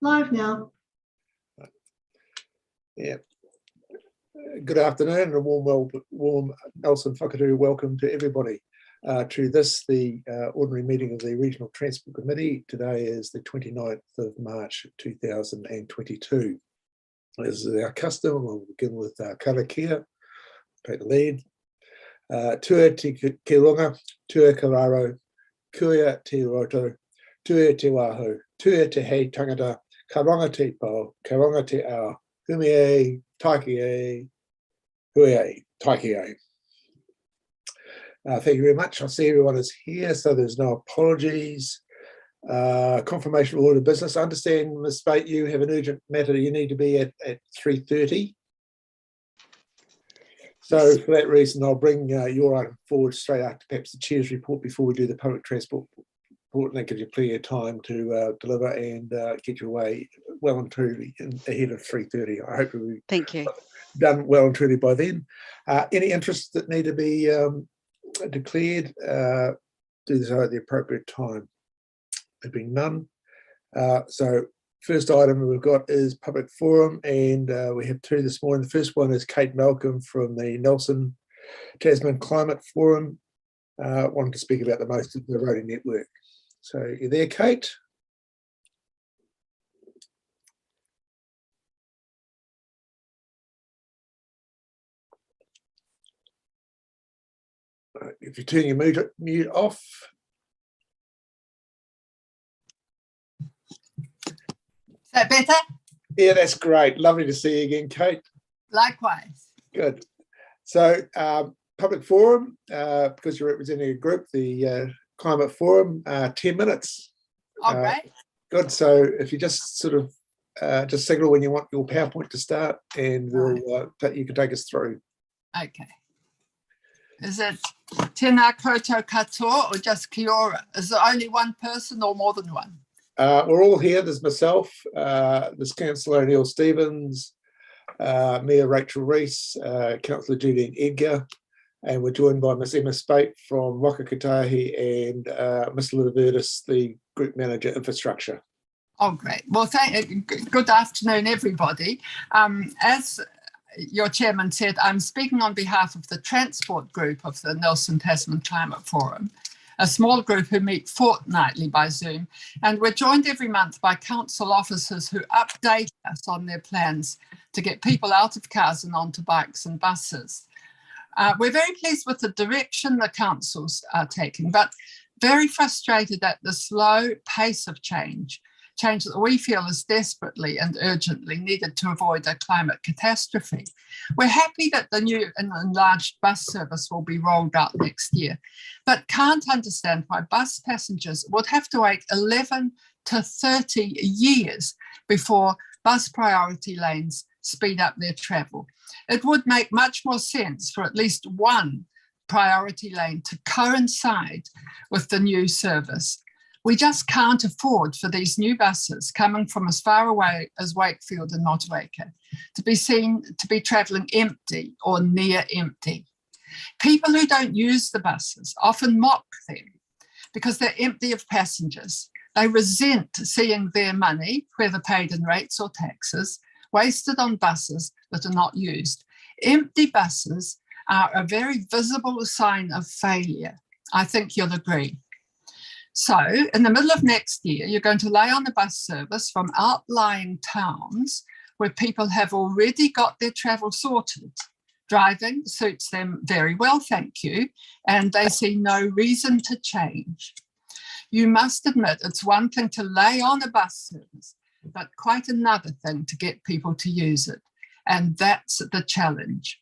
Live now. Yeah. Good afternoon and a warm Nelson Whakatū welcome to everybody to this, the ordinary meeting of the Regional Transport Committee. Today is the 29th of March 2022. As is our custom, we'll begin with karakia, take the lead. Tua te kirunga, tua kararo, kuia te roto, tua te waho, tua te hei tangata, karanga te pau, karanga te ao, humie, taiki hui, taiki. Thank you very much. I see everyone is here, so there's no apologies. Confirmation of order of business. I understand, Ms. Spate, you have an urgent matter you need to be at 3:30. So for that reason, I'll bring your item forward straight after perhaps the Chair's report before we do the public transport report, and that gives you plenty of time to deliver and get your way well and truly ahead of 3:30. I hope we'll be Thank you. Done well and truly by then. Any interests that need to be declared, do so at the appropriate time. There being none. So first item we've got is public forum, and we have two this morning. The first one is Kate Malcolm from the Nelson Tasman Climate Forum, wanting to speak about the most of the roading network. So you there, Kate? If you turn your mute off. Is that better? Yeah, that's great. Lovely to see you again, Kate. Likewise. Good. So public forum, because you're representing a group, the Climate Forum, 10 minutes. Oh, great. Good. So if you just sort of just signal when you want your PowerPoint to start, and we'll you can take us through. Okay. Is it tēnā koutou katoa or just kia ora? Is there only one person or more than one? We're all here. There's myself, there's Councillor Neil Stevens, Mayor Rachel Rees, Councillor Julian Edgar, and we're joined by Ms Emma Spate from Wakakatahi and Mr Liververtis, the Group Manager Infrastructure. Oh, great. Well, good afternoon, everybody. As your chairman said, I'm speaking on behalf of the transport group of the Nelson Tasman Climate Forum, a small group who meet fortnightly by Zoom, and we're joined every month by council officers who update us on their plans to get people out of cars and onto bikes and buses. We're very pleased with the direction the councils are taking, but very frustrated at the slow pace of change that we feel is desperately and urgently needed to avoid a climate catastrophe. We're happy that the new and enlarged bus service will be rolled out next year, but can't understand why bus passengers would have to wait 11 to 30 years before bus priority lanes speed up their travel. It would make much more sense for at least one priority lane to coincide with the new service. We just can't afford for these new buses coming from as far away as Wakefield and Motueka to be seen to be travelling empty or near empty. People who don't use the buses often mock them because they're empty of passengers. They resent seeing their money, whether paid in rates or taxes, wasted on buses that are not used. Empty buses are a very visible sign of failure. I think you'll agree. So in the middle of next year, you're going to lay on a bus service from outlying towns where people have already got their travel sorted. Driving suits them very well, thank you, and they see no reason to change. You must admit it's one thing to lay on a bus service, but quite another thing to get people to use it. And that's the challenge.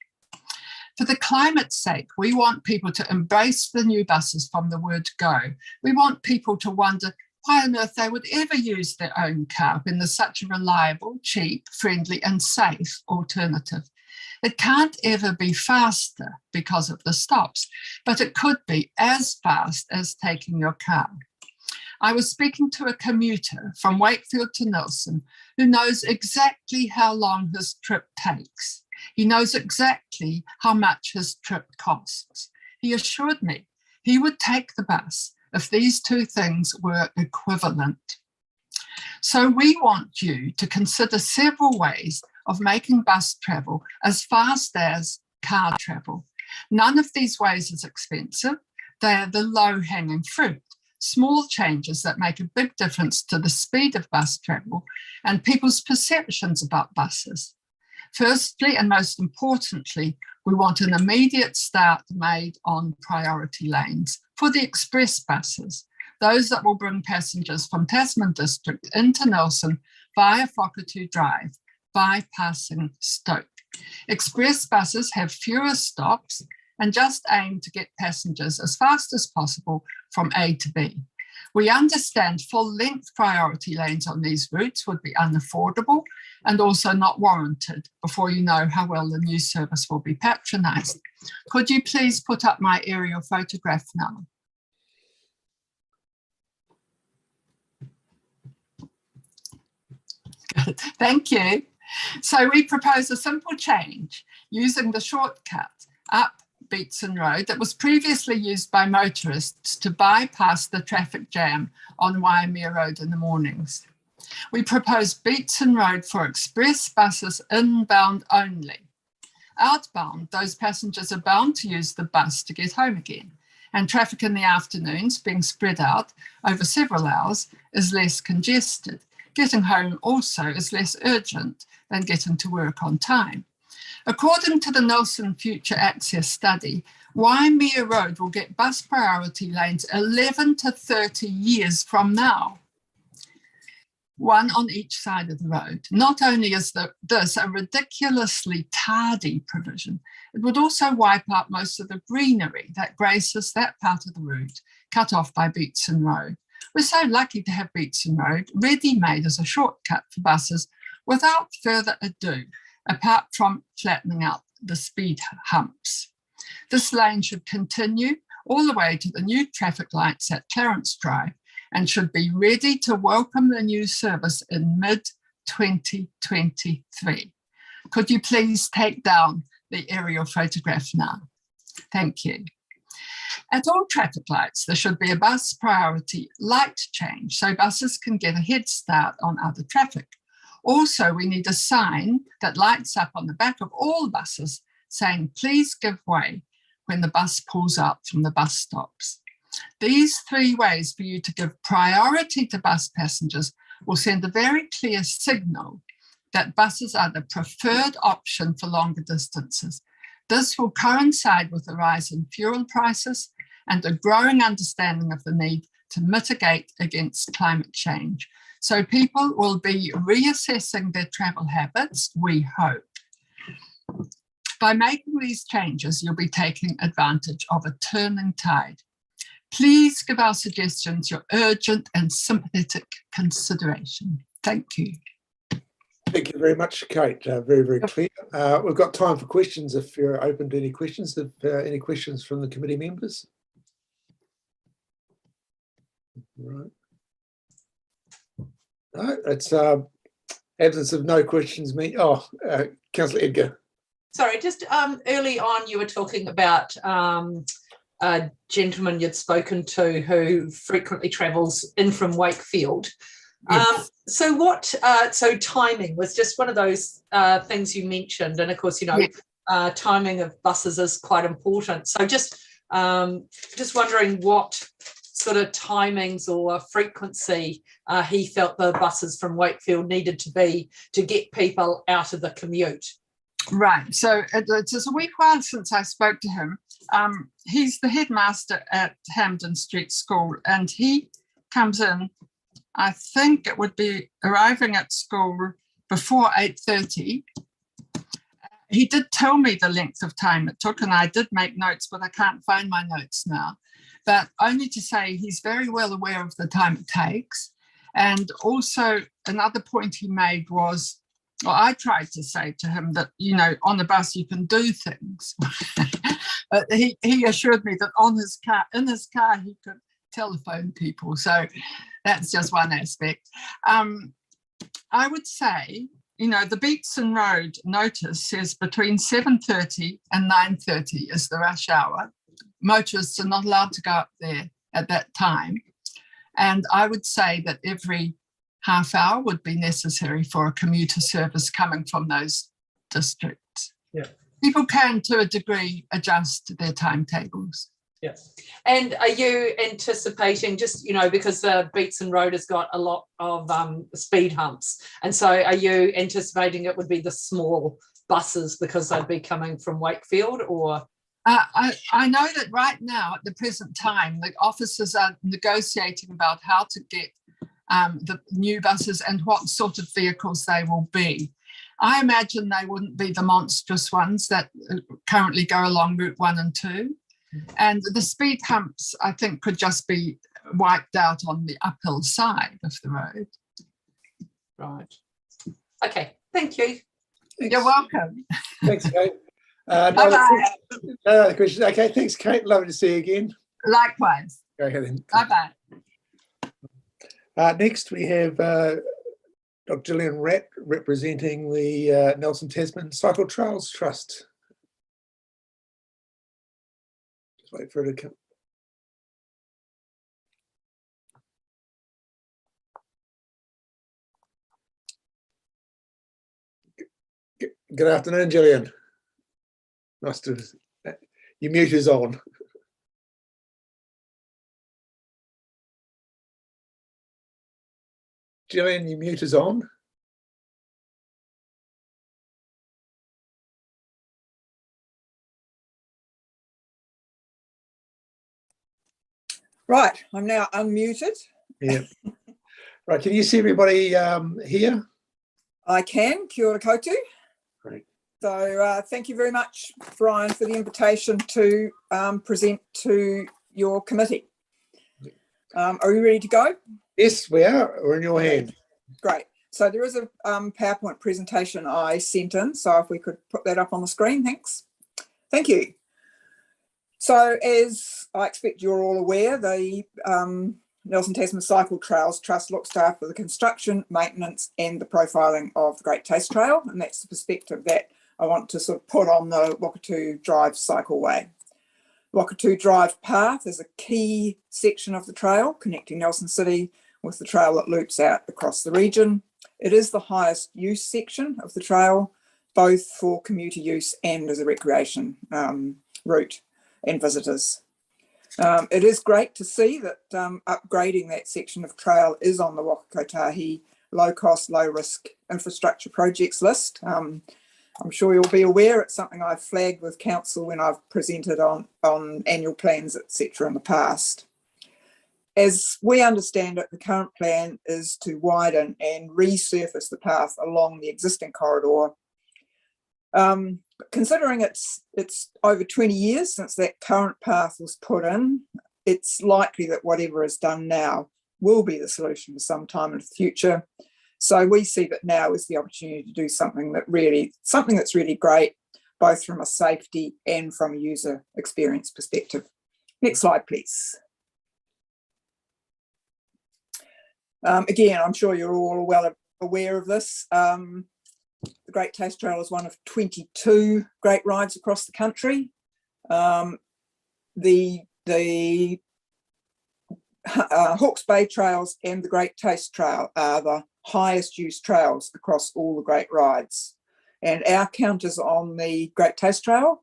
For the climate's sake, we want people to embrace the new buses from the word go. We want people to wonder why on earth they would ever use their own car when there's such a reliable, cheap, friendly and safe alternative. It can't ever be faster because of the stops, but it could be as fast as taking your car. I was speaking to a commuter from Wakefield to Nelson who knows exactly how long his trip takes. He knows exactly how much his trip costs. He assured me he would take the bus if these two things were equivalent. So we want you to consider several ways of making bus travel as fast as car travel. None of these ways is expensive. They are the low-hanging fruit, small changes that make a big difference to the speed of bus travel and people's perceptions about buses. Firstly, and most importantly, we want an immediate start made on priority lanes for the express buses, those that will bring passengers from Tasman District into Nelson via Whakatu Drive, bypassing Stoke. Express buses have fewer stops and just aim to get passengers as fast as possible from A to B. We understand full-length priority lanes on these routes would be unaffordable and also not warranted before you know how well the new service will be patronised. Could you please put up my aerial photograph now? Good. Thank you. So we propose a simple change using the shortcut up Beatson Road that was previously used by motorists to bypass the traffic jam on Waimea Road in the mornings. We propose Beatson Road for express buses inbound only. Outbound, those passengers are bound to use the bus to get home again, and traffic in the afternoons, being spread out over several hours, is less congested. Getting home also is less urgent than getting to work on time. According to the Nelson Future Access Study, Waimea Road will get bus priority lanes 11 to 30 years from now, one on each side of the road. Not only is this a ridiculously tardy provision, it would also wipe out most of the greenery that graces that part of the route cut off by Beatson Road. We're so lucky to have Beatson Road ready-made as a shortcut for buses without further ado, apart from flattening out the speed humps. This lane should continue all the way to the new traffic lights at Clarence Drive and should be ready to welcome the new service in mid-2023. Could you please take down the aerial photograph now? Thank you. At all traffic lights, there should be a bus priority light change so buses can get a head start on other traffic. Also, we need a sign that lights up on the back of all buses saying, please give way when the bus pulls out from the bus stops. These three ways for you to give priority to bus passengers will send a very clear signal that buses are the preferred option for longer distances. This will coincide with the rise in fuel prices and a growing understanding of the need to mitigate against climate change. So people will be reassessing their travel habits, we hope. By making these changes, you'll be taking advantage of a turning tide. Please give our suggestions your urgent and sympathetic consideration. Thank you. Thank you very much, Kate. Very, very clear. We've got time for questions if you're open to any questions. Any questions from the committee members? Right. No, it's absence of no questions. Councillor Edgar. Sorry, just early on you were talking about a gentleman you'd spoken to who frequently travels in from Wakefield. Yes. So timing was just one of those things you mentioned, and of course, you know, yes. Timing of buses is quite important. So just wondering what sort of timings or frequency he felt the buses from Wakefield needed to be to get people out of the commute. Right. So it's a wee while since I spoke to him. He's the headmaster at Hampden Street School, and he comes in, I think it would be arriving at school before 8:30. He did tell me the length of time it took, and I did make notes, but I can't find my notes now. But only to say he's very well aware of the time it takes. And also another point he made was, well, I tried to say to him that, you know, on the bus you can do things. But he assured me that in his car he could telephone people. So that's just one aspect. I would say, you know, the Beatson Road notice says between 7:30 and 9:30 is the rush hour. Motorists are not allowed to go up there at that time. And I would say that every half hour would be necessary for a commuter service coming from those districts. Yeah. People can, to a degree, adjust their timetables. Yes. And are you anticipating, just, because the Beatson Road has got a lot of speed humps, and so are you anticipating it would be the small buses because they'd be coming from Wakefield, or? I know that right now, at the present time, the officers are negotiating about how to get the new buses and what sort of vehicles they will be. I imagine they wouldn't be the monstrous ones that currently go along Route 1 and 2. And the speed humps, I think, could just be wiped out on the uphill side of the road. Right. Okay. Thank you. Thanks. You're welcome. Thanks, Kate. Bye-bye. No other questions. Okay, thanks, Kate. Lovely to see you again. Likewise. Go ahead then. Bye-bye. Next, we have Dr. Gillian Ratt representing the Nelson Tasman Cycle Trails Trust. Just wait for her to come. Good afternoon, Gillian. Nice to. Your mute is on. Gillian, your mute is on. Right, I'm now unmuted. Yeah. Right, can you see everybody here? I can, kia ora koutou. Great. So thank you very much, Brian, for the invitation to present to your committee. Are we ready to go? Yes, we are. We're in your hand. Great. So there is a PowerPoint presentation I sent in. So if we could put that up on the screen, thanks. Thank you. So as I expect you're all aware, the Nelson Tasman Cycle Trails Trust looks after the construction, maintenance and the profiling of the Great Taste Trail, and that's the perspective that I want to sort of put on the Wakatū Drive cycleway. Wakatū Drive path is a key section of the trail connecting Nelson City with the trail that loops out across the region. It is the highest use section of the trail, both for commuter use and as a recreation route and visitors. It is great to see that upgrading that section of trail is on the Waka Kotahi low cost, low risk infrastructure projects list. I'm sure you'll be aware it's something I've flagged with council when I've presented on annual plans, etc. in the past. As we understand it, the current plan is to widen and resurface the path along the existing corridor. Considering it's over 20 years since that current path was put in, it's likely that whatever is done now will be the solution for some time in the future. So we see that now is the opportunity to do something that's really great, both from a safety and from a user experience perspective. Next slide, please. Again, I'm sure you're all well aware of this. The Great Taste Trail is one of 22 great rides across the country. The Hawke's Bay Trails and the Great Taste Trail are the highest use trails across all the great rides. And our counters on the Great Taste Trail,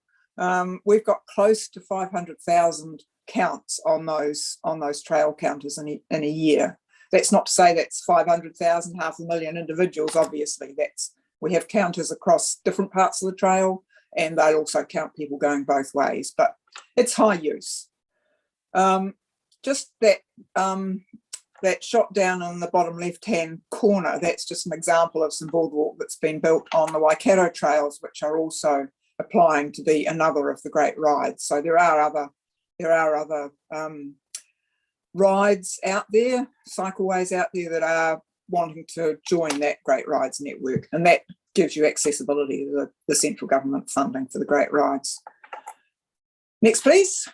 we've got close to 500,000 counts on those trail counters in a year. That's not to say that's 500,000, 500,000 individuals, obviously. We have counters across different parts of the trail, and they'll also count people going both ways, but it's high use. Just that shot down in the bottom left-hand corner, that's just an example of some boardwalk that's been built on the Waikato trails, which are also applying to be another of the great rides. So there are other rides out there, cycleways out there that are wanting to join that Great Rides network, and that gives you accessibility to the central government funding for the Great Rides. Next, please.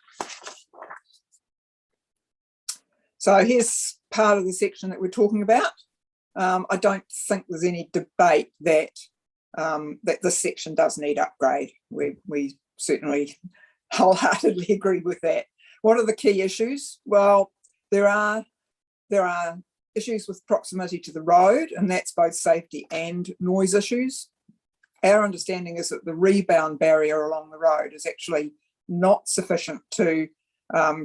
So here's part of the section that we're talking about. I don't think there's any debate that this section does need upgrade. We certainly wholeheartedly agree with that. What are the key issues? Well, there are issues with proximity to the road, and that's both safety and noise issues. Our understanding is that the rebound barrier along the road is actually not sufficient to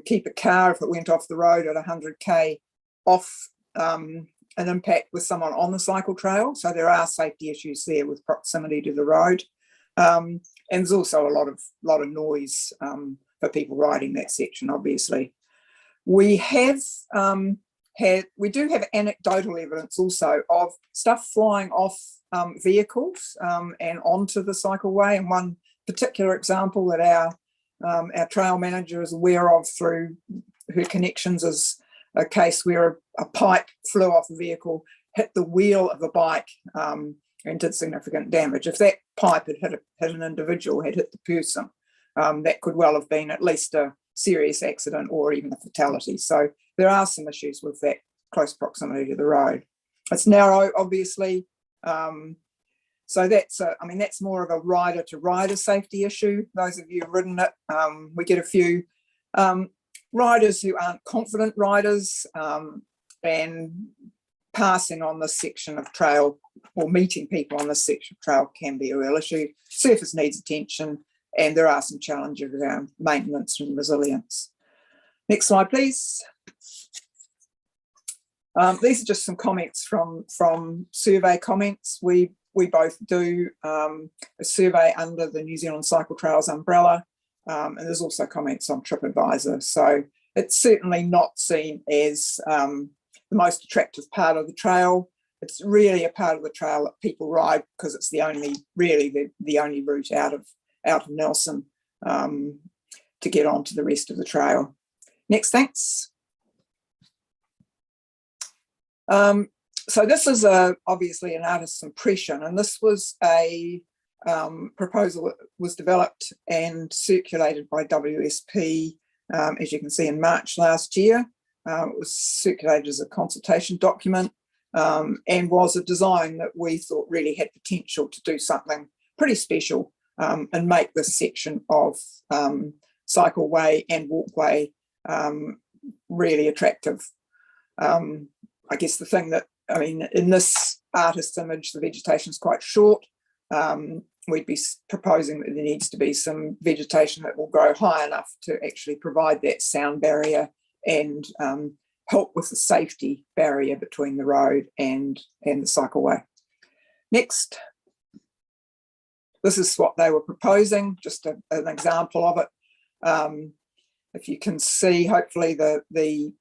keep a car, if it went off the road at 100k, off an impact with someone on the cycle trail. So there are safety issues there with proximity to the road. And there's also a lot of noise for people riding that section, obviously. We do have anecdotal evidence also of stuff flying off vehicles and onto the cycleway. And one particular example that our trail manager is aware of through her connections is a case where a pipe flew off a vehicle, hit the wheel of a bike, and did significant damage. If that pipe had hit an individual, had hit the person, that could well have been at least a serious accident or even a fatality. So there are some issues with that close proximity to the road. It's narrow, obviously. So that's more of a rider to rider safety issue. Those of you who've ridden it, we get a few riders who aren't confident riders, and passing on this section of trail or meeting people on this section of trail can be a real issue. Surface needs attention, and there are some challenges around maintenance and resilience. Next slide, please. These are just some comments from survey comments. We both do a survey under the New Zealand Cycle Trails umbrella, and there's also comments on TripAdvisor. So it's certainly not seen as the most attractive part of the trail. It's really a part of the trail that people ride because it's the only route out of Nelson to get onto the rest of the trail. Next, thanks. So this is obviously an artist's impression, and this was a proposal that was developed and circulated by WSP, as you can see, in March last year. It was circulated as a consultation document, and was a design that we thought really had potential to do something pretty special and make this section of cycleway and walkway really attractive. I guess the thing that, in this artist's image, the vegetation is quite short. We'd be proposing that there needs to be some vegetation that will grow high enough to actually provide that sound barrier and help with the safety barrier between the road and the cycleway. Next. This is what they were proposing, just an example of it. If you can see, hopefully the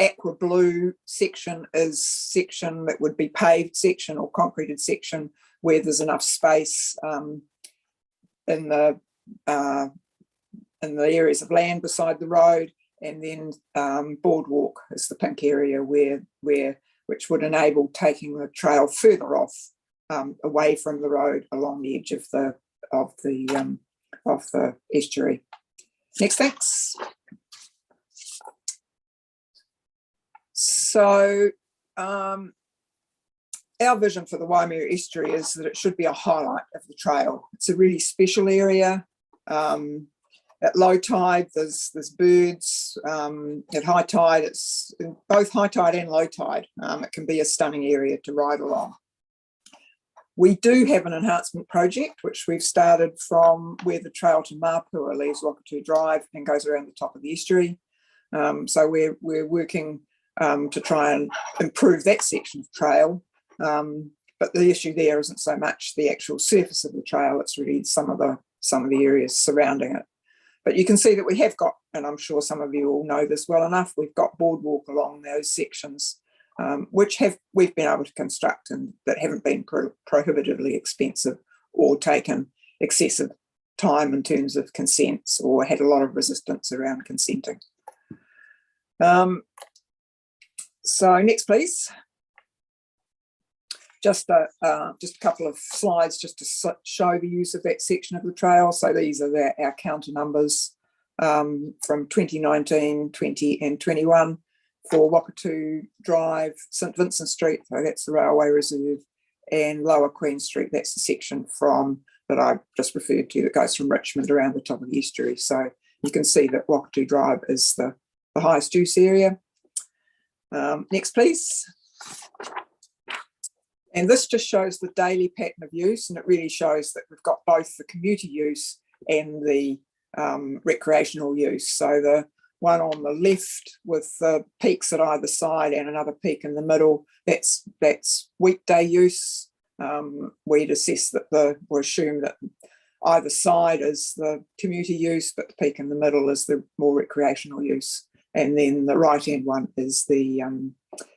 aqua blue section is section that would be paved section or concreted section where there's enough space in the areas of land beside the road, and then boardwalk is the pink area which would enable taking the trail further off away from the road along the edge of the estuary. Next, thanks. So our vision for the Waimea Estuary is that it should be a highlight of the trail. It's a really special area. At low tide, there's birds. At high tide, it's both high tide and low tide. It can be a stunning area to ride along. We do have an enhancement project, which we've started from where the trail to Mapua leaves Wakatu Drive and goes around the top of the estuary. So we're working to try and improve that section of trail. But the issue there isn't so much the actual surface of the trail, it's really some of the areas surrounding it. But you can see that we have got, and I'm sure some of you all know this well enough, we've got boardwalk along those sections, which we've been able to construct and that haven't been prohibitively expensive or taken excessive time in terms of consents or had a lot of resistance around consenting. So next, please. Just a couple of slides just to show the use of that section of the trail. So these are our counter numbers from 2019, 20 and 21 for Wakatu Drive, St Vincent Street, so that's the railway reserve, and Lower Queen Street, that's the section that I just referred to that goes from Richmond around the top of the estuary. So you can see that Wakatu Drive is the highest use area. Next, please. And this just shows the daily pattern of use, and it really shows that we've got both the commuter use and the recreational use. So the one on the left with the peaks at either side and another peak in the middle, that's weekday use. We'd assess that or assume that either side is the commuter use, but the peak in the middle is the more recreational use. And then the right-hand one is the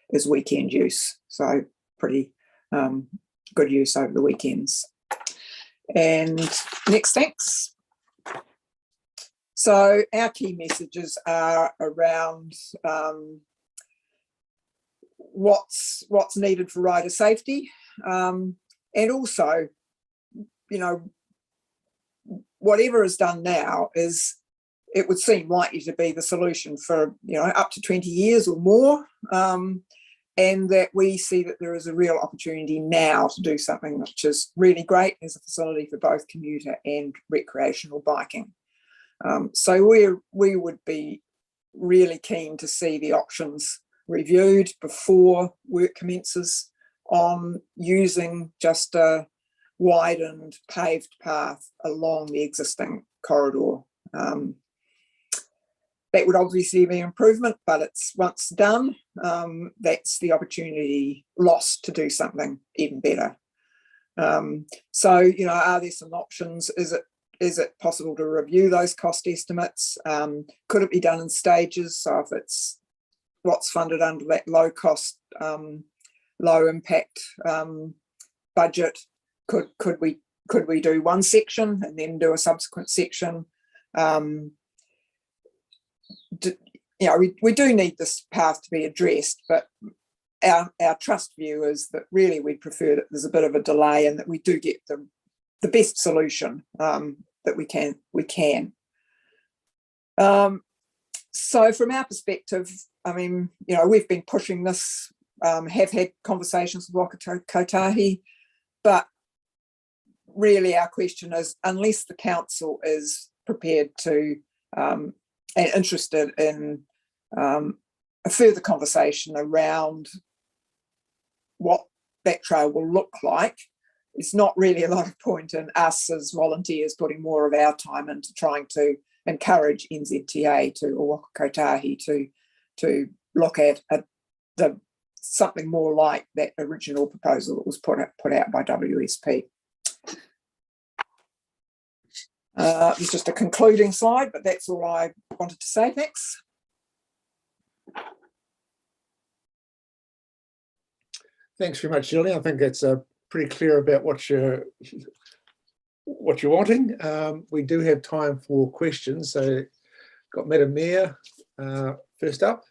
is weekend use. So pretty good use over the weekends. And next, thanks. So our key messages are around what's needed for rider safety, and also, you know, whatever is done now it would seem likely to be the solution for, you know, up to 20 years or more, and that we see that there is a real opportunity now to do something which is really great as a facility for both commuter and recreational biking. So we would be really keen to see the options reviewed before work commences on using just a widened paved path along the existing corridor. That would obviously be an improvement, but it's once done, that's the opportunity lost to do something even better. So, you know, are there some options? Is it possible to review those cost estimates? Could it be done in stages? So if it's what's funded under that low cost, low impact budget, could we do one section and then do a subsequent section? You know, we do need this path to be addressed, but our trust view is that really we'd prefer that there's a bit of a delay and that we do get the best solution that we can. So from our perspective, I mean, you know, we've been pushing this, have had conversations with Waka Kotahi, but really our question is, unless the council is prepared to and interested in a further conversation around what that trail will look like, it's not really a lot of point in us as volunteers putting more of our time into trying to encourage NZTA or Waka Kotahi to look at something more like that original proposal that was put out by WSP. It's just a concluding slide, but that's all I wanted to say. Thanks. Thanks very much, Julie. I think it's pretty clear about what you're wanting. We do have time for questions. So, got Madam Mayor first up.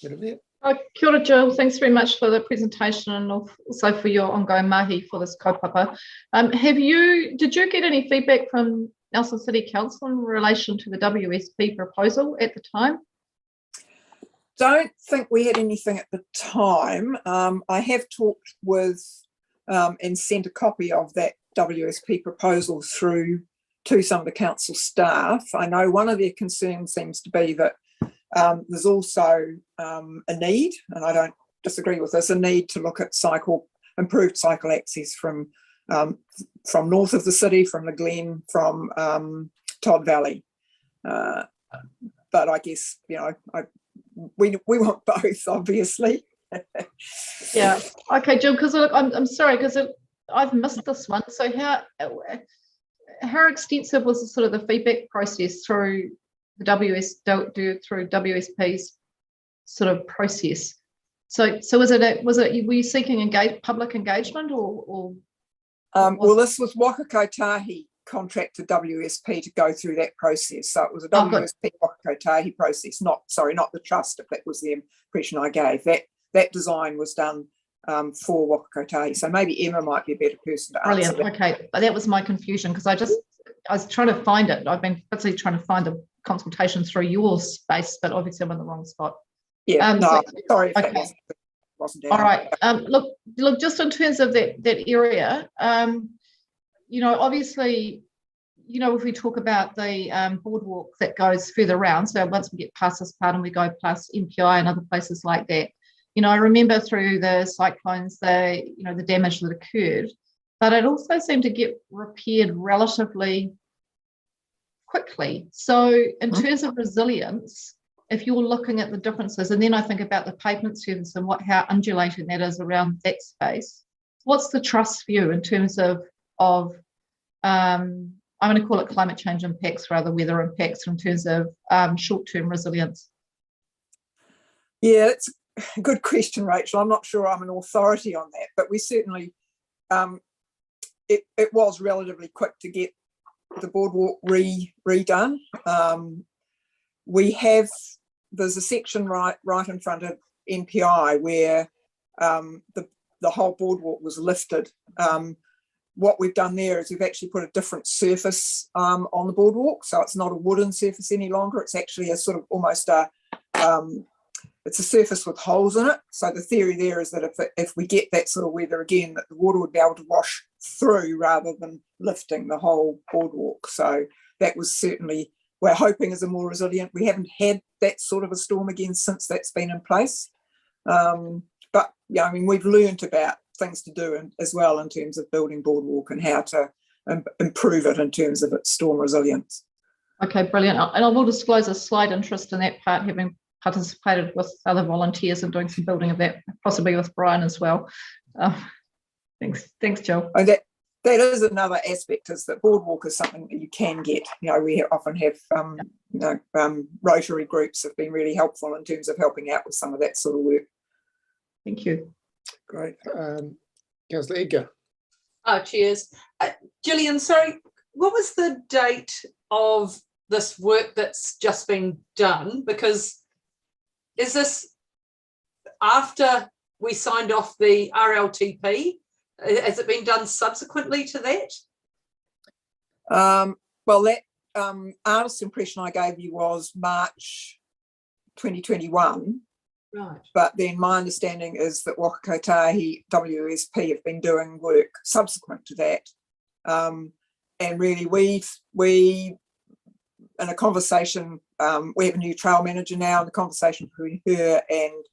Madam Mayor. Kia ora, Jill. Thanks very much for the presentation and also for your ongoing mahi for this kaupapa. Did you get any feedback from Nelson City Council in relation to the WSP proposal at the time? Don't think we had anything at the time. I have talked with and sent a copy of that WSP proposal through to some of the council staff. I know one of their concerns seems to be that there's also a need, and I don't disagree with this, a need to look at improved cycle access from north of the city, from the Glen, from Todd Valley. But I guess, you know, we want both, obviously. Yeah. Okay, Jill, because I'm sorry, because I've missed this one. So how extensive was the sort of the feedback process through the through WSP's sort of process? So were you seeking public engagement or well, this was Waka Kotahi contracted WSP to go through that process. So it was a WSP Waka Kotahi process, not the trust, if that was the impression I gave. That design was done for Waka Kotahi. So maybe Emma might be a better person to answer. Brilliant. Okay, but that was my confusion, because I was trying to find it. I've been busy trying to find the consultation through your space, but obviously I'm in the wrong spot. Yeah, sorry if okay. that wasn't All right. Look, just in terms of that area, you know, obviously, you know, if we talk about the boardwalk that goes further around, so once we get past this part and we go past MPI and other places like that, I remember through the cyclones, the damage that occurred, but it also seemed to get repaired relatively quickly. So in terms of resilience, if you're looking at the differences, and then I think about the pavement surface and how undulating that is around that space, what's the trust view in terms of I'm going to call it climate change impacts rather than weather impacts in terms of short-term resilience? Yeah, it's a good question, Rachel. I'm not sure I'm an authority on that, but we certainly, it was relatively quick to get the boardwalk redone. There's a section right in front of NPI where the whole boardwalk was lifted. What we've done there is we've actually put a different surface on the boardwalk, so it's not a wooden surface any longer. It's actually a sort of almost it's a surface with holes in it. So the theory there is that if we get that sort of weather again, that the water would be able to wash through rather than lifting the whole boardwalk. So that was certainly, we're hoping, is a more resilient. We haven't had that sort of a storm again since that's been in place. But yeah, I mean, we've learned about things to do as well in terms of building boardwalk and how to improve it in terms of its storm resilience. Okay, brilliant. And I will disclose a slight interest in that part, having participated with other volunteers and doing some building of that, possibly with Brian as well. Thanks, Jill. Oh, that is another aspect, is that boardwalk is something that you can get. We often have Rotary groups have been really helpful in terms of helping out with some of that sort of work. Thank you. Great. Councillor Edgar. Oh, cheers. Gillian, sorry, what was the date of this work that's just been done? Because is this after we signed off the RLTP? Has it been done subsequently to that? Well, that artist impression I gave you was March 2021. Right. But then my understanding is that Waka Kotahi WSP have been doing work subsequent to that. And really we in a conversation, we have a new trail manager now, and the conversation between her and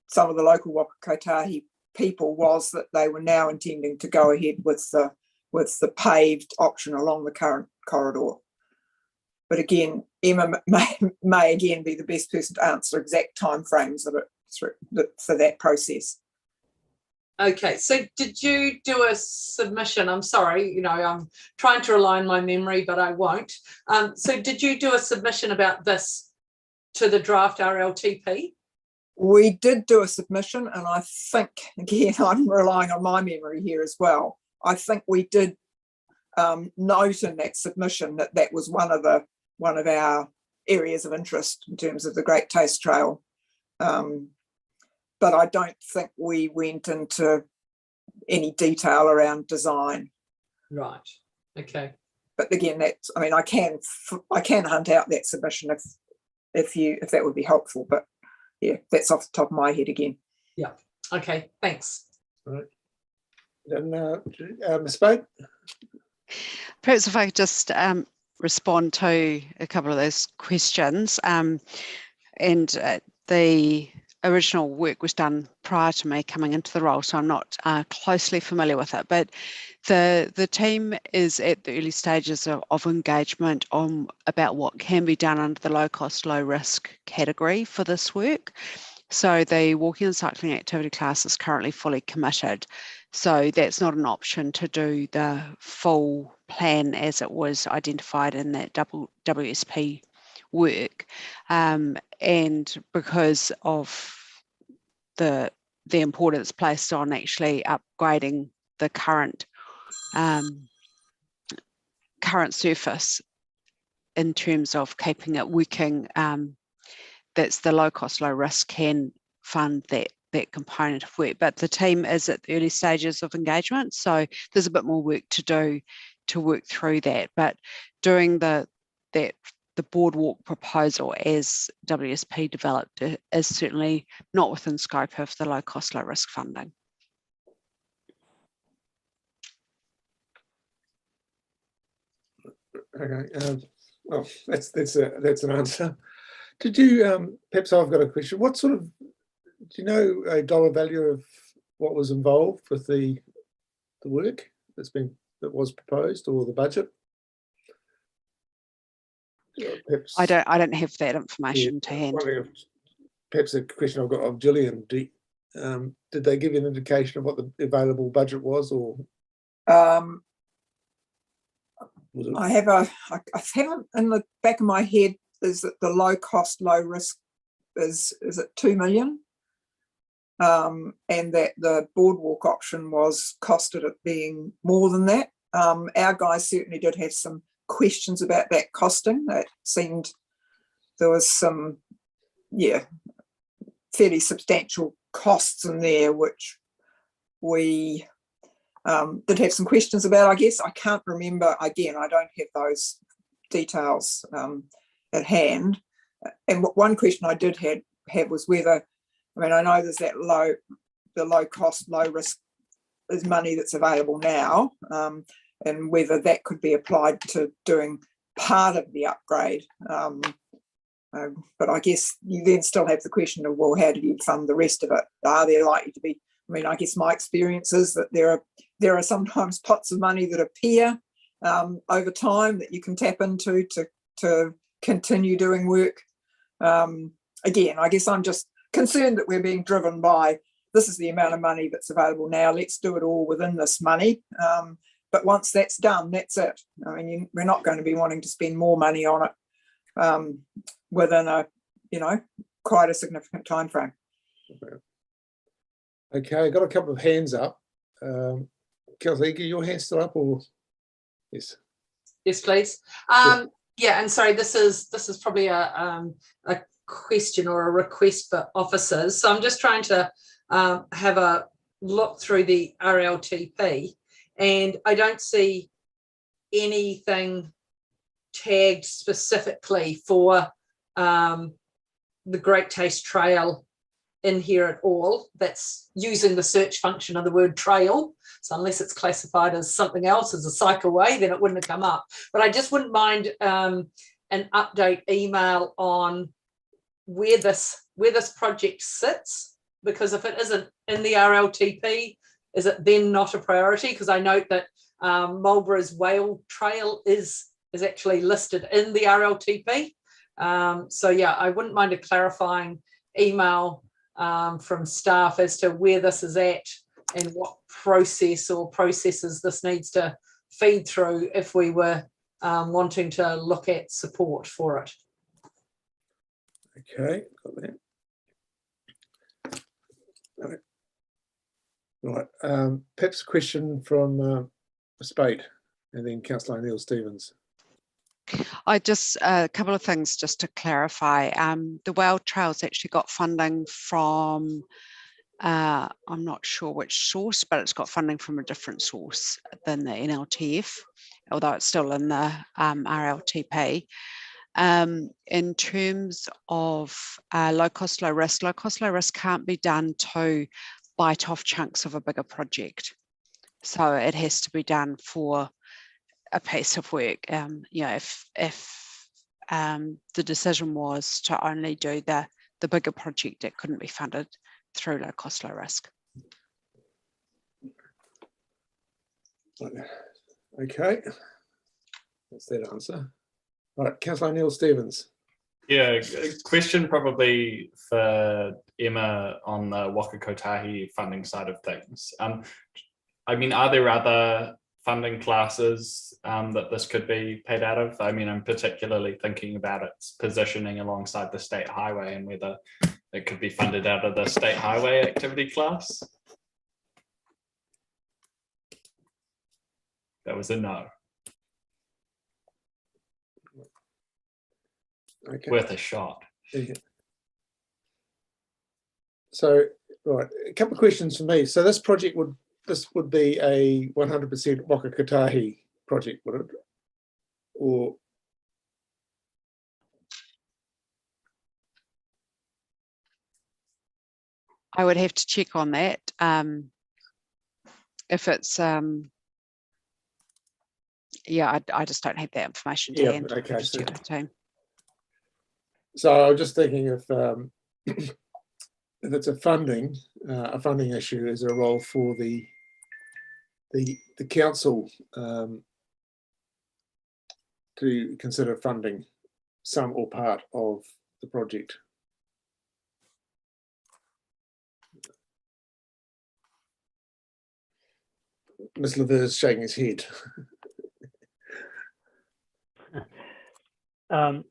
some of the local Waka Kotahi people was that they were now intending to go ahead with the paved option along the current corridor. But again, Emma may again be the best person to answer exact timeframes of it for that process. Okay, so did you do a submission? I'm sorry, I'm trying to align my memory, but I won't. So did you do a submission about this to the draft RLTP? We did do a submission, and I think, again, I'm relying on my memory here as well. I think we did note in that submission that was one of our areas of interest in terms of the Great Taste Trail. But I don't think we went into any detail around design. Right. Okay. But again, I can hunt out that submission if that would be helpful. But yeah, that's off the top of my head again. Yeah. Okay. Thanks. All right. Then Ms. Spade. Perhaps if I could just respond to a couple of those questions. And the original work was done prior to me coming into the role, so I'm not closely familiar with it. But the team is at the early stages of engagement about what can be done under the low cost, low risk category for this work. So the walking and cycling activity class is currently fully committed. So that's not an option to do the full plan as it was identified in that WSP work. And because of the importance placed on actually upgrading the current surface in terms of keeping it working, that's the low cost, low risk can fund that component of work. But the team is at the early stages of engagement, so there's a bit more work to do to work through that. But doing the boardwalk proposal as WSP developed is certainly not within scope of the low cost, low risk funding. Okay. Well, that's an answer. Did you? Perhaps I've got a question. What sort of you know a dollar value of what was involved with the work that was proposed, or the budget? Perhaps, I don't have that information to hand. Perhaps a question I've got of Gillian. Did they give you an indication of what the available budget was, or was it? I have in the back of my head is that the low cost, low risk is it 2 million? And that the boardwalk option was costed at being more than that. Our guys certainly did have some questions about that costing. That seemed there was some, fairly substantial costs in there, which we did have some questions about, I guess. I can't remember, again, I don't have those details at hand. And one question I did have was whether, I know there's that the low cost, low risk is money that's available now, and whether that could be applied to doing part of the upgrade. But I guess you then still have the question of, well, how do you fund the rest of it? Are there likely to be, I guess my experience is that there are sometimes pots of money that appear over time that you can tap into to continue doing work. Again, I guess I'm just concerned that we're being driven by, this is the amount of money that's available now, let's do it all within this money. But once that's done, that's it. We're not going to be wanting to spend more money on it within a, quite a significant time frame. Okay, I got a couple of hands up. Kelsey, your hand still up, or yes? Yes, please. Yeah, and sorry, this is probably a question or a request for officers. So I'm just trying to have a look through the RLTP, and I don't see anything tagged specifically for the Great Taste Trail in here at all. That's using the search function of the word trail. So unless it's classified as something else, as a cycleway, then it wouldn't have come up. But I just wouldn't mind an update email on where this project sits, because if it isn't in the RLTP, is it then not a priority? Because I note that Marlborough's Whale Trail is actually listed in the RLTP. So yeah, I wouldn't mind a clarifying email from staff as to where this is at and what process or processes this needs to feed through if we were wanting to look at support for it. Okay, got that. Right. Perhaps a question from Spade, and then Councillor Neil Stevens. A couple of things just to clarify. The Whale Trail's actually got funding from, I'm not sure which source, but it's got funding from a different source than the NLTF, although it's still in the RLTP. In terms of low cost, low risk can't be done to bite off chunks of a bigger project. So it has to be done for a piece of work. If the decision was to only do the bigger project, it couldn't be funded through low cost, low risk. Okay, that's that answer. All right, Councillor Neil Stevens. Yeah, a question probably for Emma on the Waka Kotahi funding side of things. Are there other funding classes that this could be paid out of? I'm particularly thinking about its positioning alongside the state highway and whether it could be funded out of the state highway activity class. That was a no. Okay. Worth a shot. Yeah. So, right, a couple of questions for me. So this project would be a 100% Waka Kotahi project, would it? Or I would have to check on that. If it's I just don't have that information to hand. Okay. Just check with the team. So I was just thinking if if it's a funding issue, is there a role for the council to consider funding some or part of the project? Ms. Lever's shaking his head. So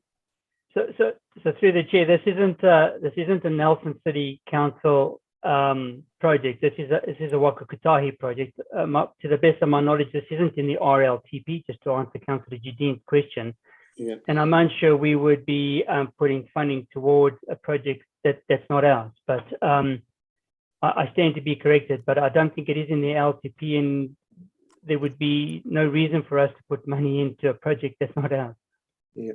through the chair, this isn't a Nelson City Council project. This is a Waka Kotahi project. To the best of my knowledge, this isn't in the RLTP. Just to answer Councillor Judine's question, Yeah. And I'm unsure we would be putting funding towards a project that's not ours. But I stand to be corrected, but I don't think it is in the LTP, and there would be no reason for us to put money into a project that's not ours. Yeah,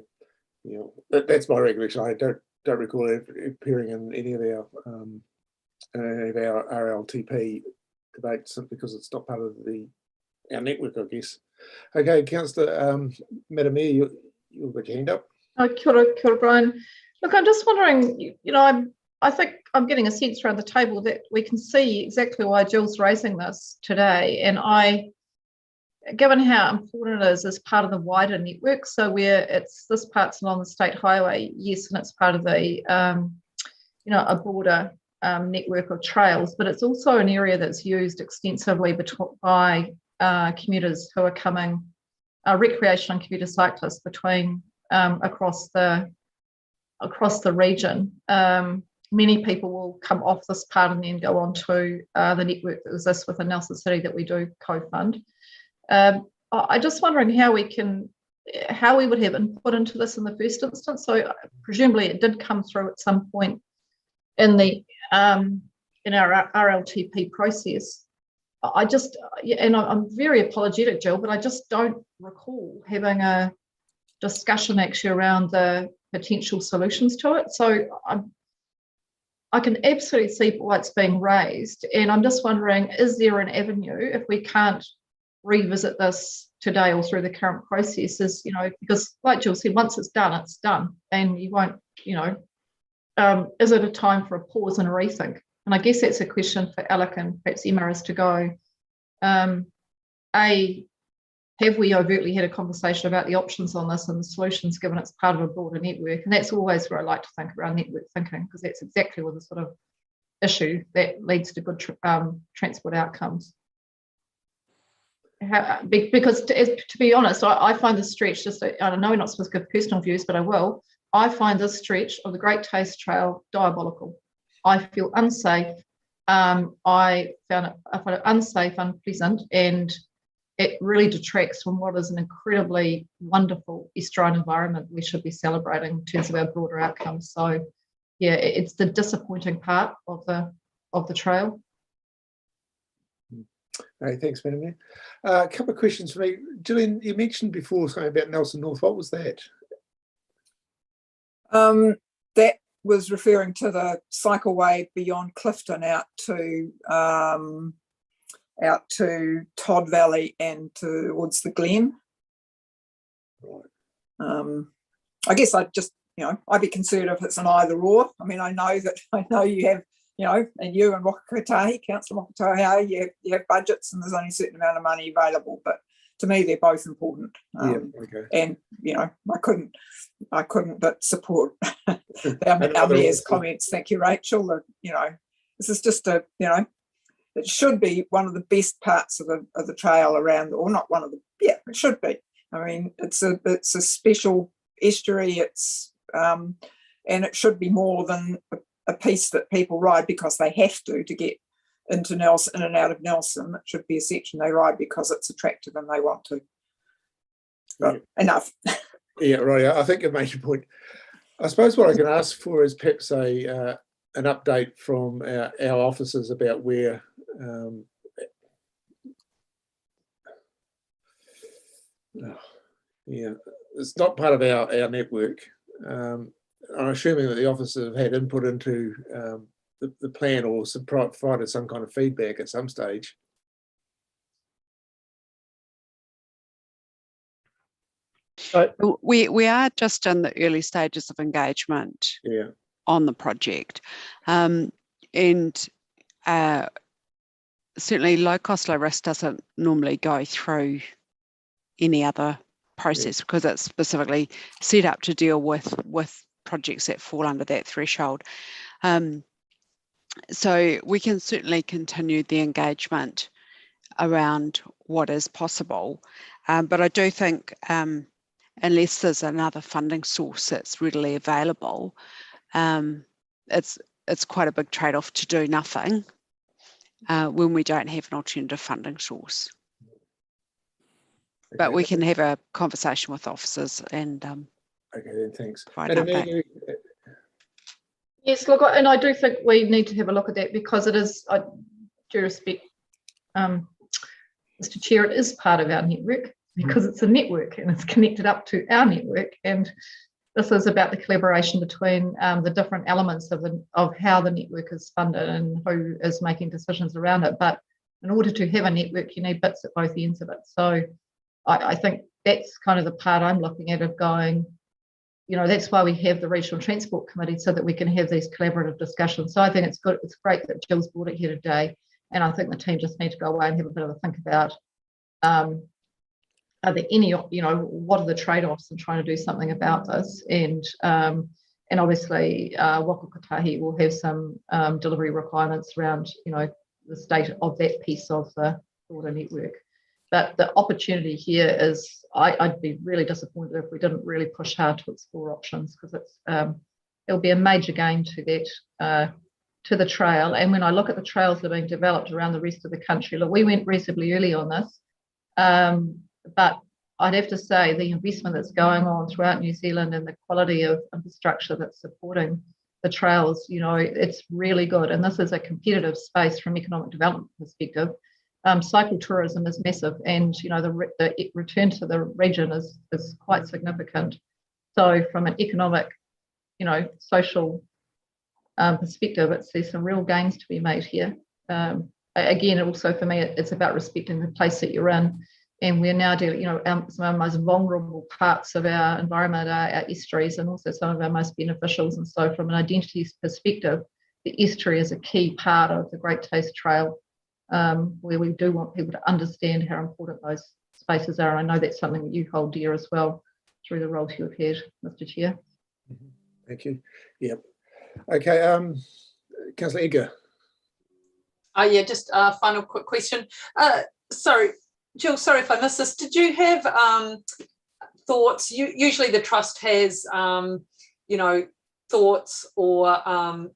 yeah, that's my recollection. I don't recall it appearing in any of our RLTP debates, simply because it's not part of our network, I guess. Okay, Councillor Madam Mayor, you've got your hand up. Oh, kia ora, Brian. Look, I'm just wondering, I think I'm getting a sense around the table that we can see exactly why Jill's raising this today. And given how important it is as part of the wider network, so where this part's along the state highway, yes, and it's part of the, a broader network of trails, but it's also an area that's used extensively by commuters who are coming, recreational and commuter cyclists between across the region. Many people will come off this part and then go on to the network that exists within Nelson City that we do co-fund. I'm just wondering how we would have input into this in the first instance. So presumably it did come through at some point in our RLTP process. I'm very apologetic, Jill, but I just don't recall having a discussion actually around the potential solutions to it. So I can absolutely see why it's being raised, and I'm just wondering, is there an avenue if we can't revisit this today or through the current processes, because like Jill said, once it's done, and you won't, is it a time for a pause and a rethink? And I guess that's a question for Alec and perhaps Emma, is to go, have we overtly had a conversation about the options on this and the solutions, given it's part of a broader network? And that's always where I like to think around network thinking, because that's exactly what the sort of issue that leads to good transport outcomes. Because to be honest, I find this stretch, I know we're not supposed to give personal views, but I find this stretch of the Great Taste Trail diabolical. I feel unsafe. I find it unsafe, unpleasant, and it really detracts from what is an incredibly wonderful estuarine environment we should be celebrating in terms of our broader outcomes. So yeah, it's the disappointing part of the trail. Hey, thanks, Madam Mayor. A couple of questions for me. Gillian, you mentioned before something about Nelson North. What was that? That was referring to the cycleway beyond Clifton out to Todd Valley and towards the Glen. Right. I guess I'd just, I'd be concerned if it's an either or. I mean, I know you have, and you and Waka Kotahi, Councillor Waka Kotahi, you have budgets and there's only a certain amount of money available, but to me they're both important. Okay. And I couldn't but support our Mayor's comments. Thank you, Rachel. This is just it should be one of the best parts of the trail around, or not one of the, it should be. I mean, it's a special estuary. It's and it should be more than a piece that people ride because they have to get into Nelson, in and out of Nelson. It should be a section they ride because it's attractive and they want to. But enough. Yeah, right. I think it makes your point. I suppose what I can ask for is perhaps an update from our officers about where it's not part of our network. I'm assuming that the officers have had input into the plan or provided some kind of feedback at some stage. We are just in the early stages of engagement on the project. And certainly low cost, low risk doesn't normally go through any other process because it's specifically set up to deal with projects that fall under that threshold. So we can certainly continue the engagement around what is possible. But I do think unless there's another funding source that's readily available, it's quite a big trade-off to do nothing when we don't have an alternative funding source. But we can have a conversation with officers and okay, then thanks. Madam Mayor. Yes, look, and I do think we need to have a look at that because it is, I do respect, Mr. Chair, it is part of our network because it's a network and it's connected up to our network. And this is about the collaboration between the different elements of how the network is funded and who is making decisions around it. But in order to have a network, you need bits at both ends of it. So I think that's kind of the part I'm looking at of going, you know, that's why we have the Regional Transport Committee so that we can have these collaborative discussions. So I think it's good. It's great that Jill's brought it here today. And I think the team just need to go away and have a bit of a think about are there any, you know, what are the trade-offs in trying to do something about this? And obviously Waka Kotahi will have some delivery requirements around, you know, the state of that piece of the broader network. But the opportunity here is, I'd be really disappointed if we didn't really push hard to explore options because it's it'll be a major gain to that to the trail. And when I look at the trails that are being developed around the rest of the country, look, we went reasonably early on this, but I'd have to say the investment that's going on throughout New Zealand and the quality of infrastructure that's supporting the trails, you know, it's really good. And this is a competitive space from economic development perspective. Cycle tourism is massive, and you know the return to the region is quite significant. So from an economic, you know, social perspective, there's some real gains to be made here. Again, also for me, it's about respecting the place that you're in, and we're now dealing, you know, some of the most vulnerable parts of our environment are our estuaries, and also some of our most beneficials. And so, from an identity perspective, the estuary is a key part of the Great Taste Trail. Where we do want people to understand how important those spaces are. And I know that's something that you hold dear as well through the roles you've had, Mr. Chair. Thank you. Yep. Okay, Councillor Edgar. Yeah, just a final quick question. Sorry, Jill, sorry if I missed this. Did you have thoughts? Usually the Trust has, you know, thoughts or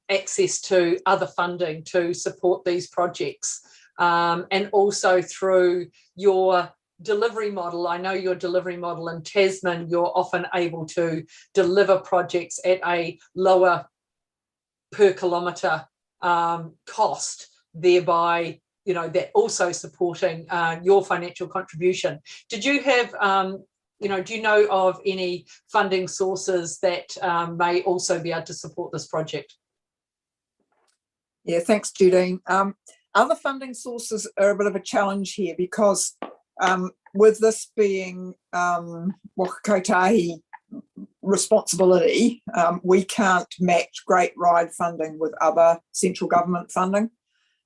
access to other funding to support these projects. And also through your delivery model, I know your delivery model in Tasman, you're often able to deliver projects at a lower per kilometre cost, thereby, you know, that also supporting your financial contribution. Did you have, you know, do you know of any funding sources that may also be able to support this project? Yeah, thanks, Judine. Other funding sources are a bit of a challenge here because with this being Waka Kotahi responsibility, we can't match Great Ride funding with other central government funding.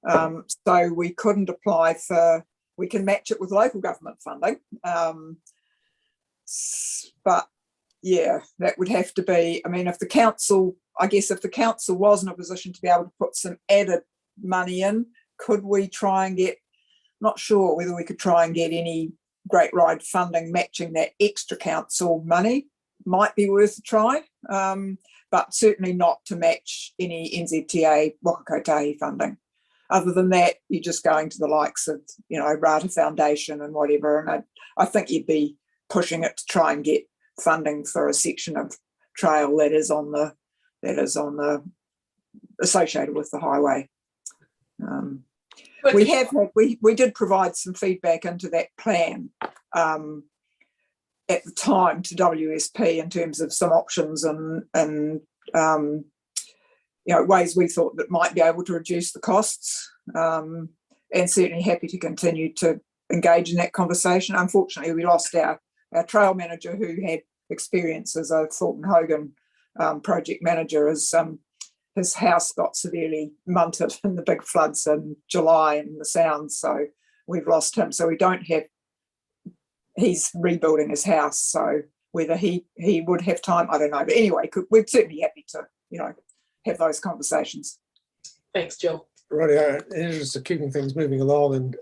So we couldn't apply for, we can match it with local government funding. But yeah, that would have to be, I mean, if the council, I guess if the council was in a position to be able to put some added money in, could we try and get, not sure whether we could try and get any Great Ride funding matching that extra council money, might be worth a try, but certainly not to match any NZTA Waka Kotahi funding. Other than that, you're just going to the likes of, you know, Rata Foundation and whatever, and I think you'd be pushing it to try and get funding for a section of trail that is on the associated with the highway. We did provide some feedback into that plan at the time to WSP in terms of some options and you know, ways we thought that might be able to reduce the costs, and certainly happy to continue to engage in that conversation. Unfortunately, we lost our trail manager who had experience as a Thornton Hogan project manager, as his house got severely munted in the big floods in July in the Sound, so we've lost him. So we don't have, he's rebuilding his house, so whether he would have time, I don't know. But anyway, we're certainly happy to, have those conversations. Thanks, Jill. Right, in interest of keeping things moving along and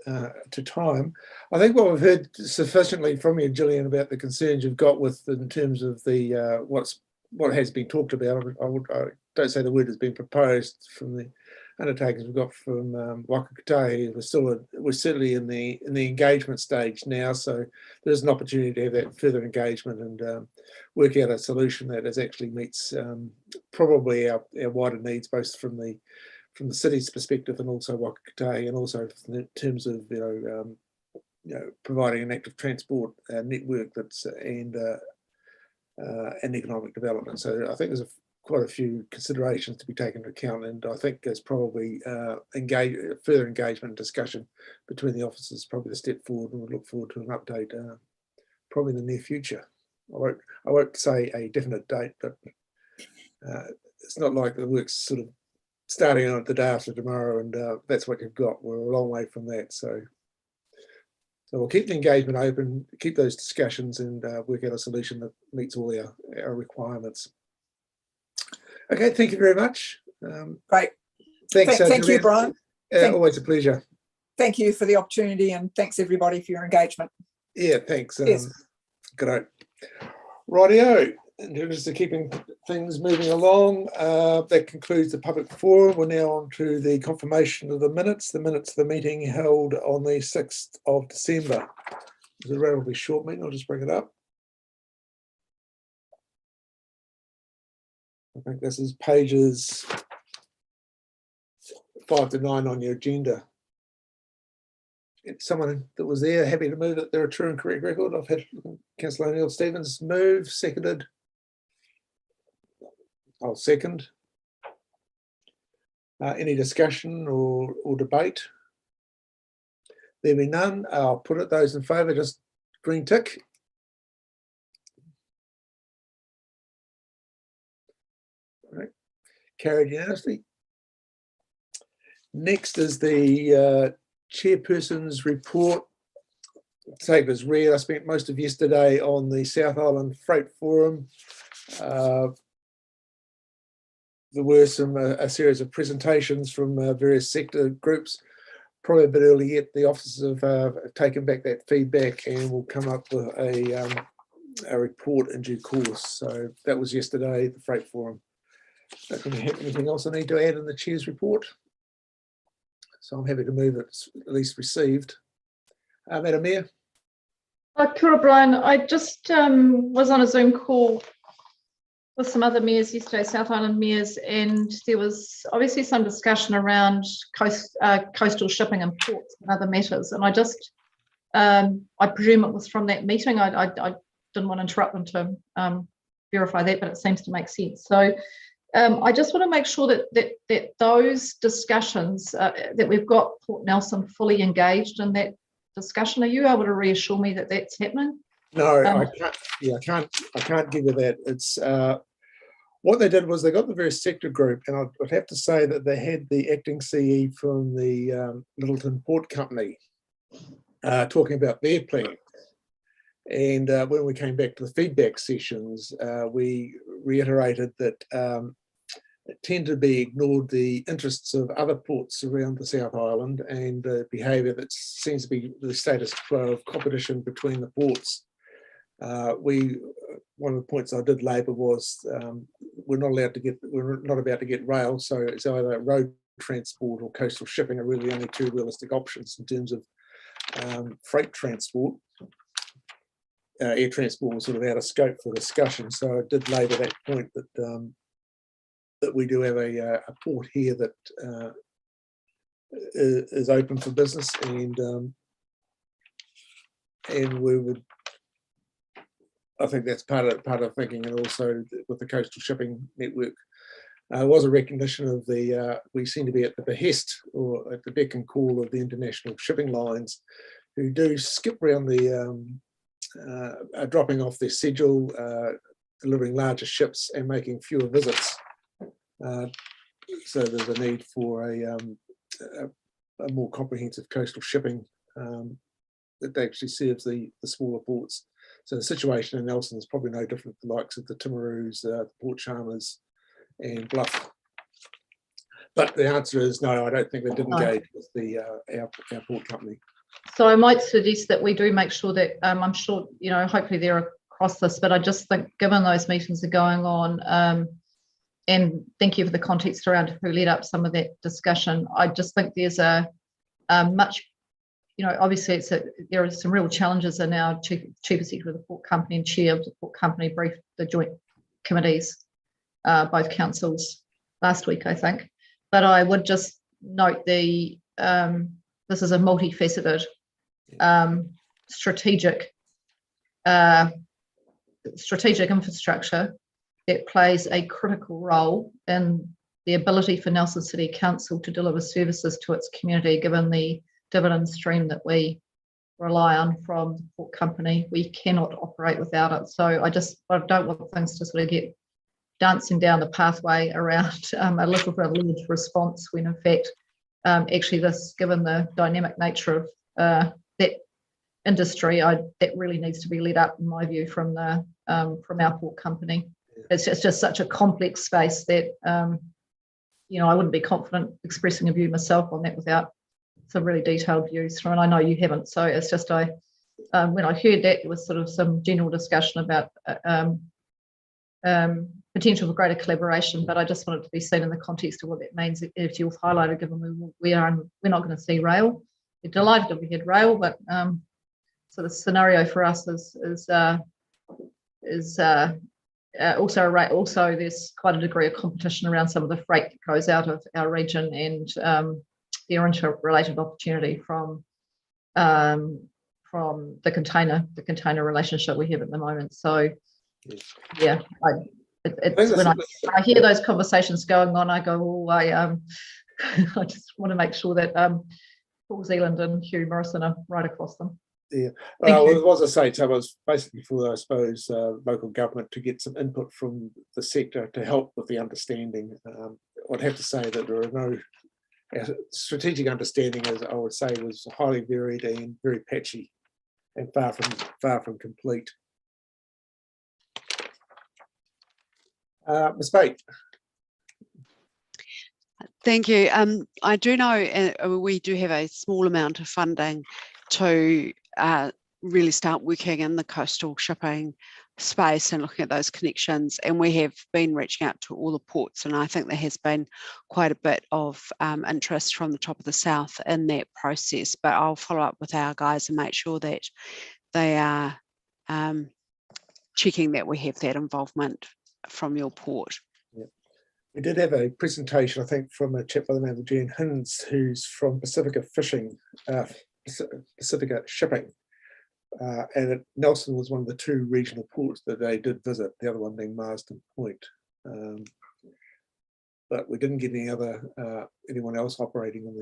to time, I think what we've heard sufficiently from you, Gillian, about the concerns you've got with in terms of the what has been talked about. I don't say the word has been proposed from the undertakings we've got from Waka Kotahi. We're certainly in the engagement stage now, so there's an opportunity to have that further engagement and work out a solution that actually meets probably our wider needs, both from the city's perspective and also Waka Kotahi, and also in terms of providing an active transport network that's and economic development. So I think there's quite a few considerations to be taken into account, and I think there's probably further engagement and discussion between the officers, probably the step forward, and we'll look forward to an update probably in the near future. I won't say a definite date, but it's not like the work's sort of starting on the day after tomorrow and that's what you've got. We're a long way from that, so we'll keep the engagement open, keep those discussions, and work out a solution that meets all our requirements. Okay, thank you very much. Great. Thanks. Thank you, Brian. Always a pleasure. Thank you for the opportunity, and thanks everybody for your engagement. Yeah, thanks. Yes. Good. Rightio. In terms of keeping things moving along, that concludes the public forum. We're now on to the confirmation of the minutes of the meeting held on the 6th of December. It's a relatively short meeting. I'll just bring it up. I think this is pages 5 to 9 on your agenda. Someone that was there happy to move that they're a true and correct record. I've had Councillor O'Neill Stevens move, seconded. I'll second. Any discussion or debate? There be none. I'll put it. Those in favour, just green tick. All right. Carried unanimously. Next is the Chairperson's report. Take as read. I spent most of yesterday on the South Island Freight Forum. There were a series of presentations from various sector groups. Probably a bit early yet. The officers have taken back that feedback and will come up with a report in due course. So that was yesterday, the Freight Forum. Don't really have anything else I need to add in the Chair's report. So I'm happy to move it, at least received. Madam Mayor. Kia ora, Brian. I just was on a Zoom call with some other mayors yesterday, South Island mayors, and there was obviously some discussion around coastal shipping and ports and other matters. And I just, I presume it was from that meeting. I didn't want to interrupt them to verify that, but it seems to make sense. So I just want to make sure that those discussions, that we've got Port Nelson fully engaged in that discussion. Are you able to reassure me that that's happening? No, I can't. Yeah, I can't give you that. It's what they did was they got the various sector group, and I'd have to say that they had the acting CE from the Littleton Port Company talking about their plan. And when we came back to the feedback sessions, we reiterated that it tended to be ignored the interests of other ports around the South Island and behaviour that seems to be the status quo of competition between the ports. One of the points I did labour was we're not about to get rail, so it's either road transport or coastal shipping are really the only two realistic options in terms of freight transport. Air transport was sort of out of scope for discussion, so I did labour that point that we do have a port here that is open for business, and we would. I think that's part of thinking, and also with the coastal shipping network, was a recognition of we seem to be at the behest or at the beck and call of the international shipping lines, who do skip around dropping off their schedule, delivering larger ships and making fewer visits so there's a need for a more comprehensive coastal shipping that actually serves the smaller ports. So the situation in Nelson is probably no different to the likes of the Timaroos, Port Chalmers and Bluff. But the answer is no, I don't think they did engage with the our port company. So I might suggest that we do make sure that, I'm sure, you know, hopefully they're across this, but I just think given those meetings are going on, and thank you for the context around who led up some of that discussion, I just think there's a much, you know, obviously there are some real challenges in our chief executive of the port company and chair of the port company briefed the joint committees, both councils last week, I think. But I would just note this is a multifaceted strategic infrastructure that plays a critical role in the ability for Nelson City Council to deliver services to its community, given the dividend stream that we rely on from the port company. We cannot operate without it. So I don't want things to sort of get dancing down the pathway around a little bit of lead response when in fact actually this, given the dynamic nature of that industry, that really needs to be led up in my view from our port company. It's just such a complex space that you know, I wouldn't be confident expressing a view myself on that without some really detailed views from, and I know you haven't, so it's just when I heard that, there was sort of some general discussion about potential for greater collaboration, but I just wanted to be seen in the context of what that means. If you've highlighted, given we're not going to see rail, we're delighted if we had rail, but so the scenario for us is also there's quite a degree of competition around some of the freight that goes out of our region and the interrelated opportunity from the container relationship we have at the moment. So yeah, when I hear those conversations going on, I go, oh, I just want to make sure that Paul Zealand and Hugh Morrison are right across them. Yeah, well, it was a say, so it was basically for, I suppose, local government to get some input from the sector to help with the understanding. I'd have to say that there are no strategic understanding, as I would say, was highly varied and very patchy and far from complete. Ms. Bate. Thank you. I do know we do have a small amount of funding to really start working in the coastal shipping space and looking at those connections, and we have been reaching out to all the ports, and I think there has been quite a bit of interest from the top of the south in that process, but I'll follow up with our guys and make sure that they are checking that we have that involvement from your port. Yeah. We did have a presentation, I think, from a chap by the name of Jan Hinds, who's from Pacifica Shipping. And Nelson was one of the two regional ports that they did visit, the other one being Marsden Point. But we didn't get anyone else operating in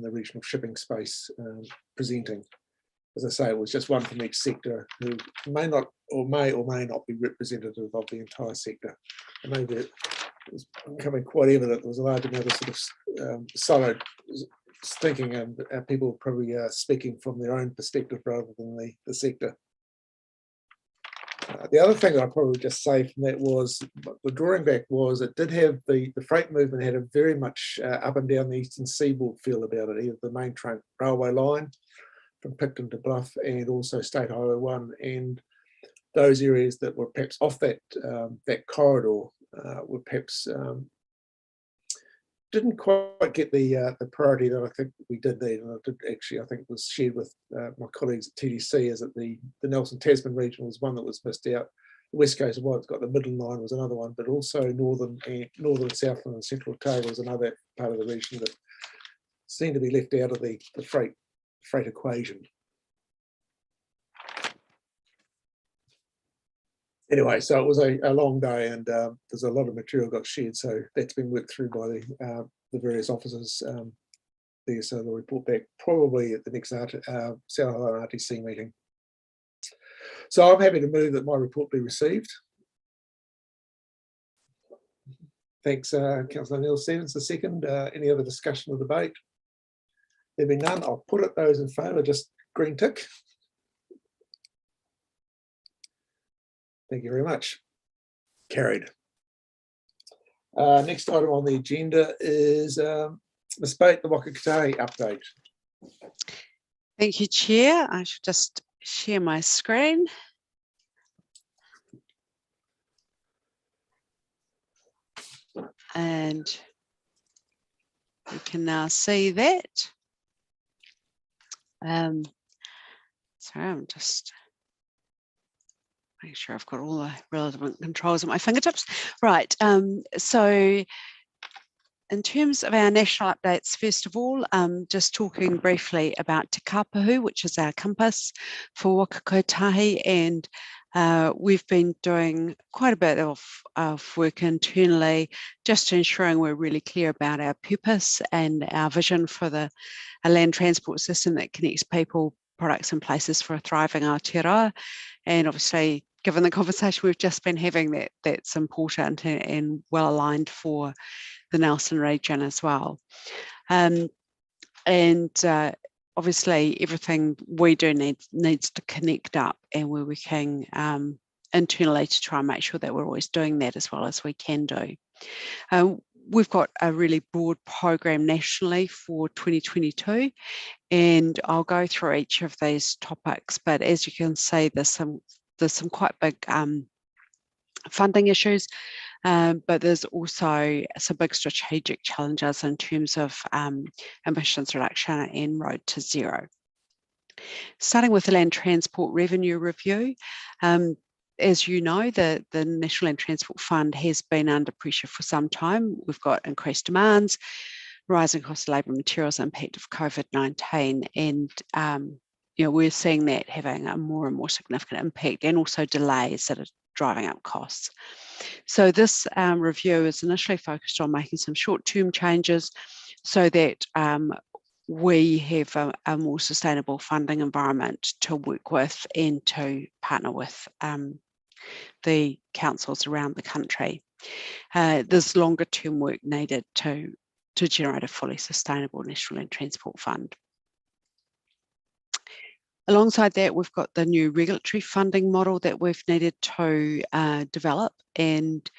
the regional shipping space presenting. As I say, it was just one from each sector who may or may not be representative of the entire sector. And maybe it was becoming quite evident there was a large amount of sort of siloed thinking, and people probably speaking from their own perspective rather than the sector. The other thing I'd probably just say from that was, the drawing back was, it did have the freight movement had a very much up and down the eastern seaboard feel about it, either the main trunk railway line from Picton to Bluff and also State Highway 1, and those areas that were perhaps off that corridor were perhaps didn't quite get the priority that I think we did need, and I think it was shared with my colleagues at TDC, is that the Nelson Tasman region was one that was missed out. The West Coast, well, it's got the Midland line was another one, but also Northern, Southland and Central Otago was another part of the region that seemed to be left out of the freight equation. Anyway, so it was a long day, and there's a lot of material got shared, so that's been worked through by the various officers there, so they'll report back probably at the next South Island RTC meeting. So I'm happy to move that my report be received. Thanks, Councillor Neil Stevens. The second, any other discussion or debate? There be none, I'll put it. Those in favour, just green tick. Thank you very much. Carried. Next item on the agenda is Ms. Bate, the Waka Kotahi update. Thank you, Chair. I should just share my screen. And you can now see that. Sorry, I'm just making sure I've got all the relevant controls at my fingertips. Right, so in terms of our national updates, first of all, just talking briefly about Te Kapahu, which is our compass for Waka Kotahi, and we've been doing quite a bit of work internally, just ensuring we're really clear about our purpose and our vision for a land transport system that connects people, products and places for a thriving Aotearoa. And obviously, given the conversation we've just been having, that's important and well aligned for the Nelson region as well. Obviously, everything we do needs to connect up, and we're working internally to try and make sure that we're always doing that as well as we can do. We've got a really broad program nationally for 2022, and I'll go through each of these topics, but as you can see, there's some quite big funding issues, but there's also some big strategic challenges in terms of emissions reduction and road to zero. Starting with the Land Transport Revenue Review, as you know, the National Land Transport Fund has been under pressure for some time. We've got increased demands, rising cost of labour and materials, impact of COVID-19, and we're seeing that having a more and more significant impact, and also delays that are driving up costs. So this review is initially focused on making some short-term changes so that we have a more sustainable funding environment to work with and to partner with the councils around the country. There's longer term work needed to generate a fully sustainable National Land Transport Fund. Alongside that, we've got the new regulatory funding model that we've needed to develop, and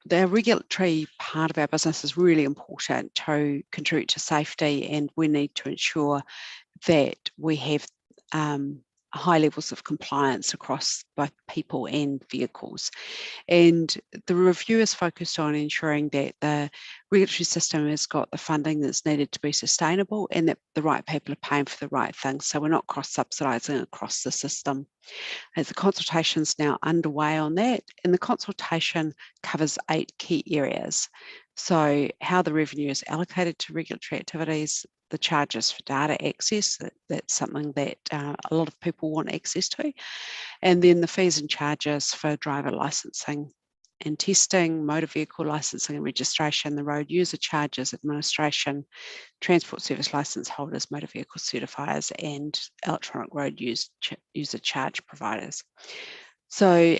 the regulatory part of our business is really important to contribute to safety, and we need to ensure that we have high levels of compliance across both people and vehicles. And the review is focused on ensuring that the regulatory system has got the funding that's needed to be sustainable, and that the right people are paying for the right things. So we're not cross-subsidising across the system. As the consultation's now underway on that, and the consultation covers 8 key areas. So how the revenue is allocated to regulatory activities, the charges for data access, that's something that a lot of people want access to, and then the fees and charges for driver licensing and testing, motor vehicle licensing and registration, the road user charges, administration, transport service license holders, motor vehicle certifiers, and electronic road user charge providers. So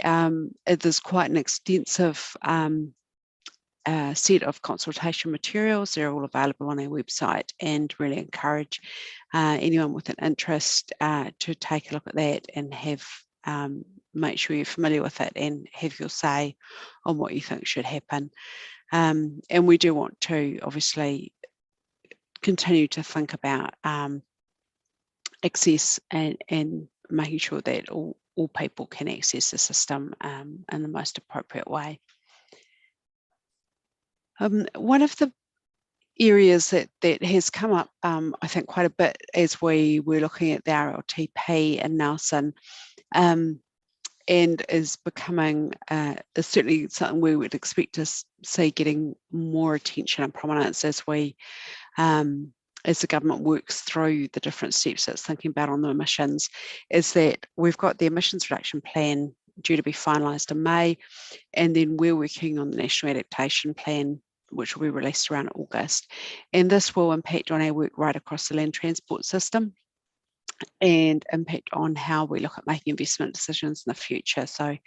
there's quite an extensive set of consultation materials. They're all available on our website, and really encourage anyone with an interest to take a look at that and have make sure you're familiar with it and have your say on what you think should happen. And we do want to obviously continue to think about access and making sure that all people can access the system in the most appropriate way. One of the areas that has come up, I think, quite a bit as we were looking at the RLTP in Nelson, and is becoming is certainly something we would expect to see getting more attention and prominence as we as the government works through the different steps it's thinking about on the emissions, is that we've got the emissions reduction plan due to be finalised in May, and then we're working on the National Adaptation Plan, which will be released around August. And this will impact on our work right across the land transport system. and impact on how we look at making investment decisions in the future. So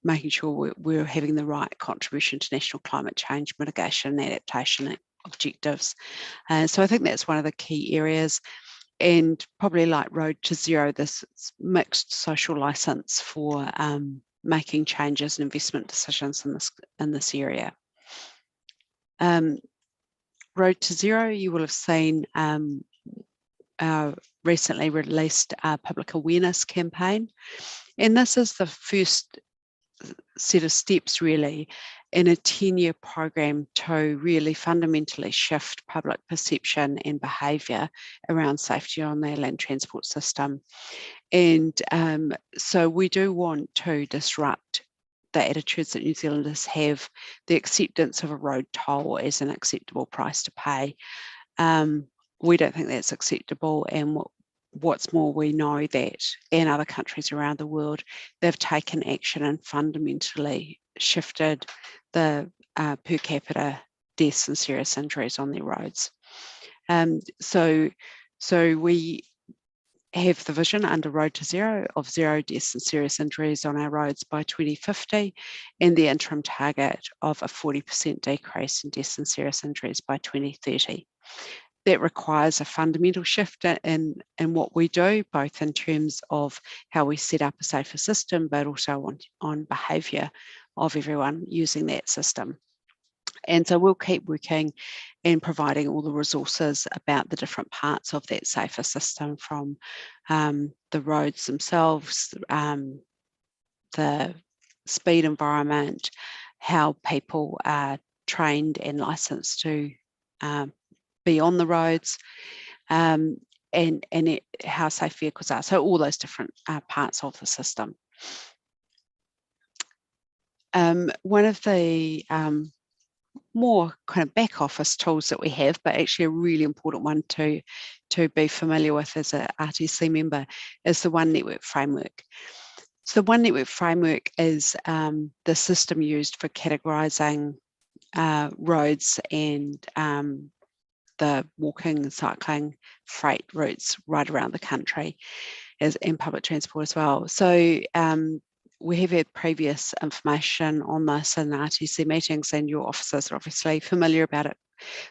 making sure we're having the right contribution to national climate change mitigation and adaptation objectives. So I think that's one of the key areas. And probably like Road to Zero, this mixed social license for making changes and investment decisions in this area. Road to Zero, you will have seen recently released public awareness campaign. And this is the first set of steps really in a 10-year program to really fundamentally shift public perception and behaviour around safety on the land transport system. And so we do want to disrupt the attitudes that New Zealanders have, the acceptance of a road toll as an acceptable price to pay. We don't think that's acceptable, and what's more, we know that in other countries around the world, they've taken action and fundamentally shifted the per capita deaths and serious injuries on their roads. So we have the vision under Road to Zero of 0 deaths and serious injuries on our roads by 2050, and the interim target of a 40% decrease in deaths and serious injuries by 2030. That requires a fundamental shift in what we do, both in terms of how we set up a safer system, but also on behaviour of everyone using that system. And so we'll keep working and providing all the resources about the different parts of that safer system, from the roads themselves, the speed environment, how people are trained and licensed to be on the roads, and how safe vehicles are. So all those different parts of the system. One of the more kind of back office tools that we have, but actually a really important one to be familiar with as a RTC member, is the One Network Framework. So the One Network Framework is the system used for categorising roads and the walking and cycling freight routes right around the country, in public transport as well. So we have had previous information on this in RTC meetings, and your officers are obviously familiar about it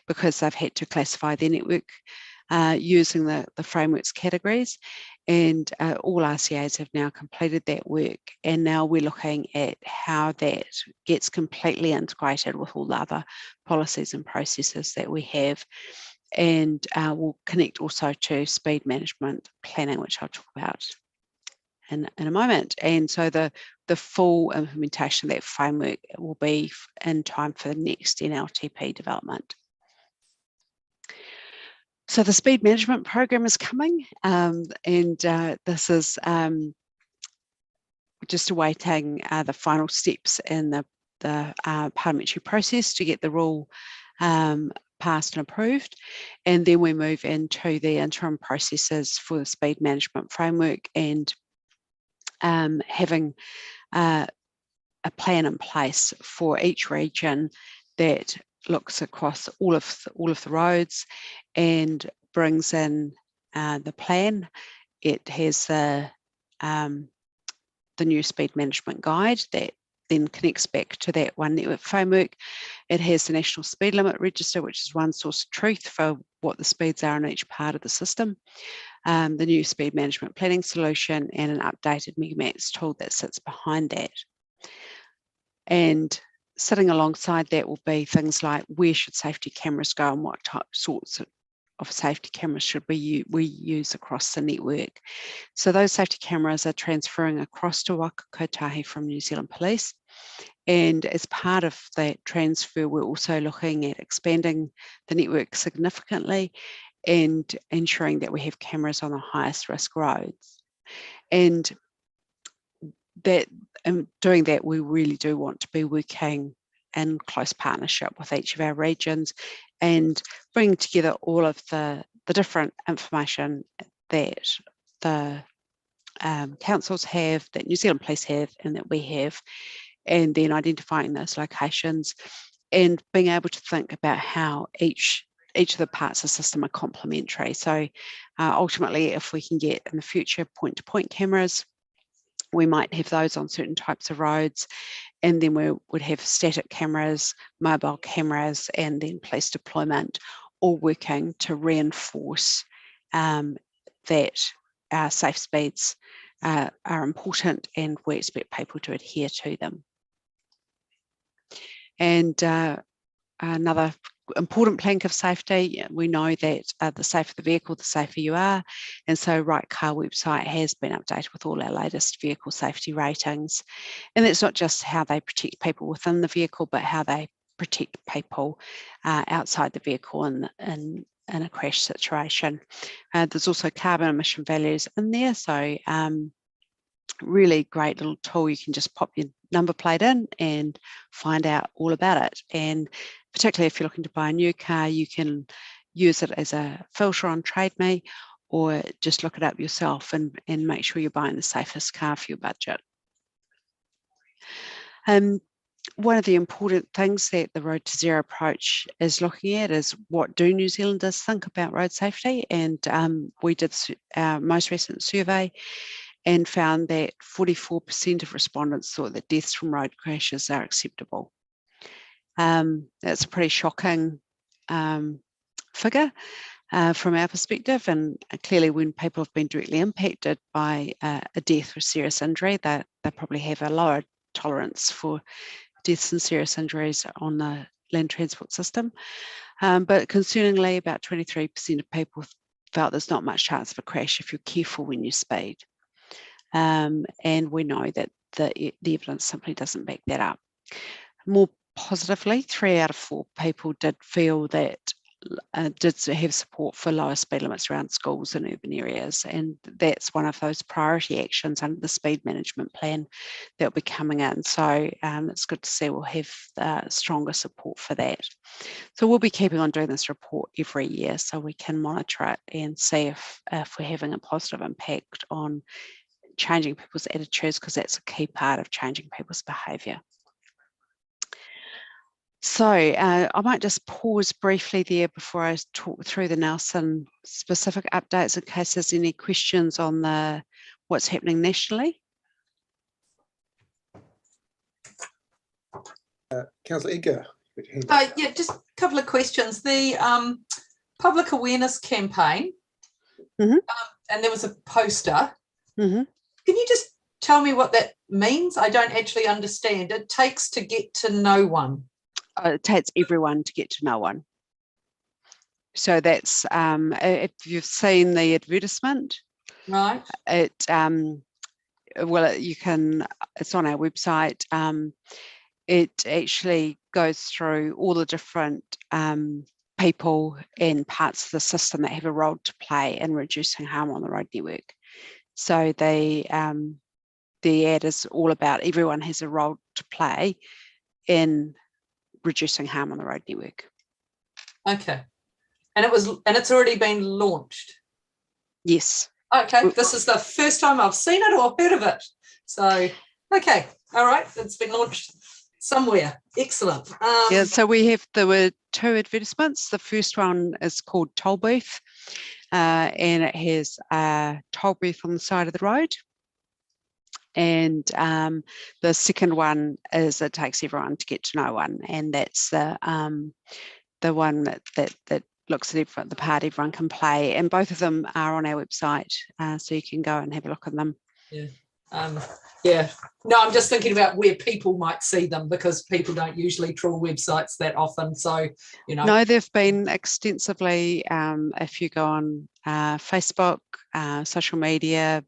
because they've had to classify their network using the framework's categories. And all RCAs have now completed that work, and now we're looking at how that gets completely integrated with all the other policies and processes that we have. And we'll connect also to speed management planning, which I'll talk about in a moment. And so the full implementation of that framework will be in time for the next NLTP development. So the speed management program is coming, and this is just awaiting the final steps in the parliamentary process to get the rule passed and approved. And then we move into the interim processes for the speed management framework, and having a plan in place for each region that looks across all of the roads and brings in the plan. It has the new speed management guide that then connects back to that One Network Framework. It has the National Speed Limit Register, which is one source of truth for what the speeds are in each part of the system, the new speed management planning solution, and an updated Megamax tool that sits behind that. And sitting alongside that will be things like, where should safety cameras go and what sorts of safety cameras should we use across the network. So those safety cameras are transferring across to Waka Kotahi from New Zealand Police. And as part of that transfer, we're also looking at expanding the network significantly and ensuring that we have cameras on the highest risk roads. And that in doing that, we really do want to be working in close partnership with each of our regions and bringing together all of the different information that the councils have, that New Zealand Police have, and that we have, and then identifying those locations and being able to think about how each each of the parts of the system are complementary. So ultimately, if we can get in the future point-to-point cameras, we might have those on certain types of roads, and then we would have static cameras, mobile cameras, and then police deployment, all working to reinforce that our safe speeds are important, and we expect people to adhere to them. And another important plank of safety, we know that the safer the vehicle, the safer you are. And so Right Car website has been updated with all our latest vehicle safety ratings. And that's not just how they protect people within the vehicle, but how they protect people outside the vehicle in a crash situation. There's also carbon emission values in there. So really great little tool. You can just pop your number plate in and find out all about it. And particularly if you're looking to buy a new car, you can use it as a filter on Trade Me, or just look it up yourself and make sure you're buying the safest car for your budget. One of the important things that the Road to Zero approach is looking at is, what do New Zealanders think about road safety? And we did our most recent survey and found that 44% of respondents thought that deaths from road crashes are acceptable. That's a pretty shocking figure from our perspective, and clearly when people have been directly impacted by a death or serious injury, they probably have a lower tolerance for deaths and serious injuries on the land transport system. But concerningly, about 23% of people felt there's not much chance of a crash if you're careful when you speed. And we know that the evidence simply doesn't back that up. More positively, 3 out of 4 people did feel that did have support for lower speed limits around schools and urban areas, and that's one of those priority actions under the speed management plan that will be coming in. So it's good to see we'll have stronger support for that. So we'll be keeping on doing this report every year so we can monitor it and see if we're having a positive impact on changing people's attitudes, because that's a key part of changing people's behaviour. So I might just pause briefly there before I talk through the Nelson specific updates in case there's any questions on what's happening nationally. Councillor Edgar. Yeah, just a couple of questions. The public awareness campaign, and there was a poster. Can you just tell me what that means? I don't actually understand. It takes to get to no one. It takes everyone to get to no one. So that's, if you've seen the advertisement, right? Well, you can, it's on our website. It actually goes through all the different people and parts of the system that have a role to play in reducing harm on the road network. So the ad is all about everyone has a role to play in reducing harm on the road network. Okay, and it's already been launched. Yes. Okay, this is the first time I've seen it or heard of it. So okay, all right, it's been launched somewhere. Excellent. Yeah. So there were 2 advertisements. The first one is called Toll Booth, and it has a toll booth on the side of the road. And the second one is it takes everyone to get to no one, and that's the one that looks at the part everyone can play. And both of them are on our website, so you can go and have a look at them. Yeah. Yeah. No, I'm just thinking about where people might see them, because people don't usually trawl websites that often. So, you know. No, they've been extensively. If you go on Facebook, social media,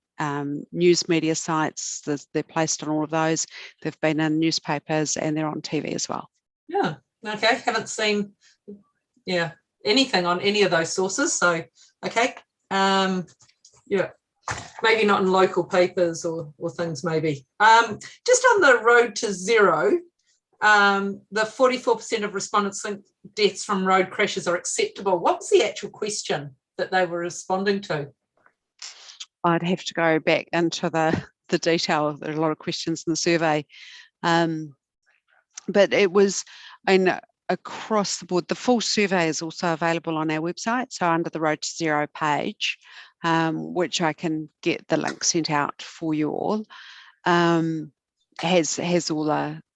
news media sites, they're placed on all of those. They've been in newspapers and they're on TV as well. Yeah. Okay. Haven't seen anything on any of those sources. So okay. Yeah. Maybe not in local papers or things, maybe. Just on the Road to Zero, the 44% of respondents think deaths from road crashes are acceptable. What was the actual question that they were responding to? I'd have to go back into the detail. There are a lot of questions in the survey. But it was, across the board, the full survey is also available on our website. So under the Road to Zero page, which I can get the link sent out for you all, has all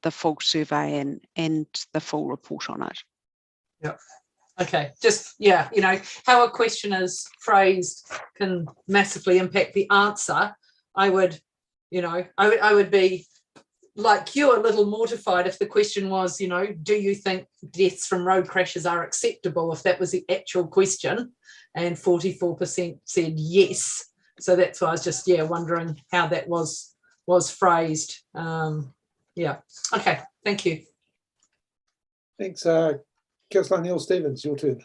the full survey and the full report on it. Yep. Okay, just, yeah, you know, how a question is phrased can massively impact the answer. I would, you know, I would be like you, a little mortified if the question was, you know, do you think deaths from road crashes are acceptable, if that was the actual question, and 44% said yes. So that's why I was just, yeah, wondering how that was phrased. Yeah, okay, thank you. Thanks. Councillor Neil Stevens, your turn.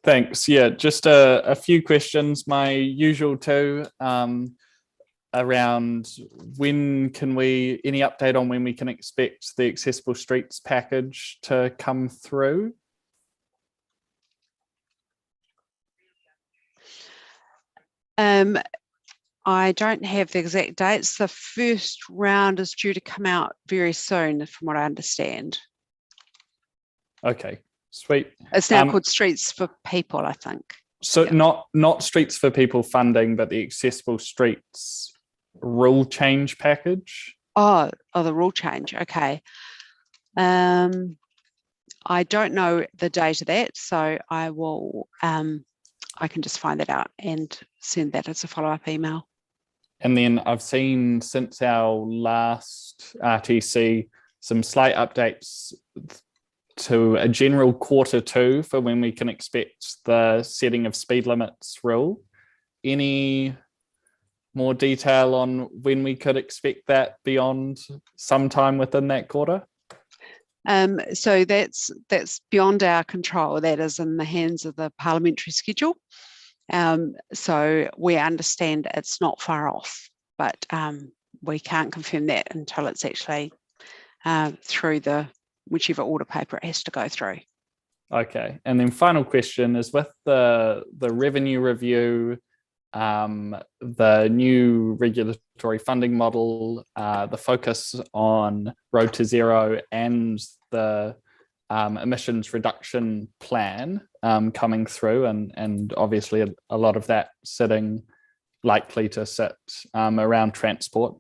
Thanks. Yeah, just a few questions. My usual two, around when can we, any update on when we can expect the Accessible Streets package to come through? I don't have the exact dates. The first round is due to come out very soon, from what I understand. Okay, sweet. It's now called Streets for People, I think. So yeah. not Streets for People funding, but the Accessible Streets rule change package. Oh, the rule change. Okay. I don't know the date of that, so I will. I can just find that out and send that as a follow-up email. And then I've seen since our last RTC some slight updates to a general Q2 for when we can expect the setting of speed limits rule. Any more detail on when we could expect that beyond sometime within that quarter? So that's beyond our control. That is in the hands of the parliamentary schedule. So we understand it's not far off, but we can't confirm that until it's actually through whichever order paper it has to go through. Okay, and then final question is with the revenue review, the new regulatory funding model, the focus on Road to Zero and the emissions reduction plan coming through, and obviously a lot of that likely to sit around transport.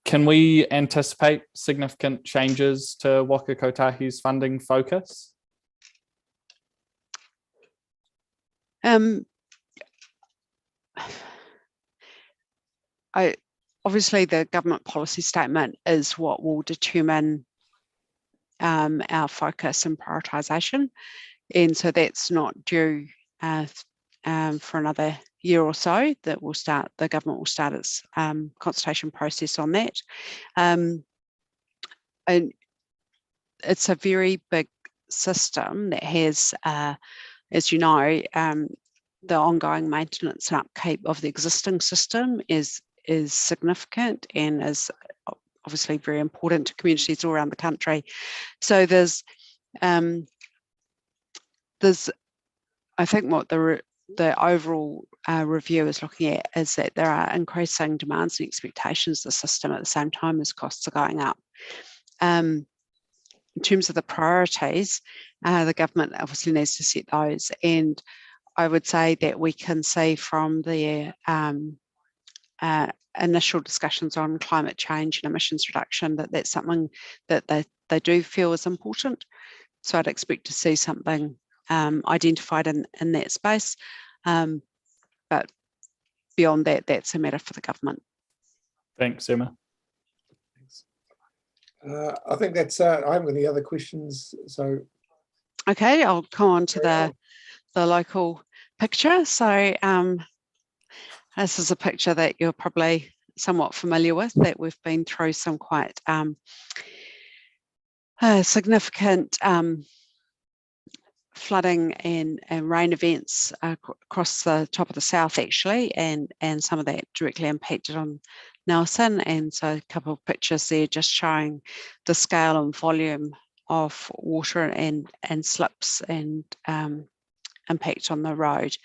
Can we anticipate significant changes to Waka Kotahi's funding focus? Obviously the government policy statement is what will determine our focus and prioritisation, and so that's not due for another year or so. The government will start its consultation process on that, and it's a very big system that has, as you know, the ongoing maintenance and upkeep of the existing system is significant and is obviously very important to communities all around the country. So there's I think what the overall review is looking at is that there are increasing demands and expectations of the system at the same time as costs are going up. In terms of the priorities, the government obviously needs to set those, and I would say that we can see from the initial discussions on climate change and emissions reduction that that's something that they do feel is important. So I'd expect to see something identified in that space, but beyond that, that's a matter for the government. Thanks, Emma. I think that's I haven't got any other questions, so okay, I'll come on to the local picture. So this is a picture that you're probably somewhat familiar with, that we've been through some quite significant flooding and rain events across the top of the south, actually, and some of that directly impacted on Nelson. And so a couple of pictures there just showing the scale and volume of water and slips and impact on the road.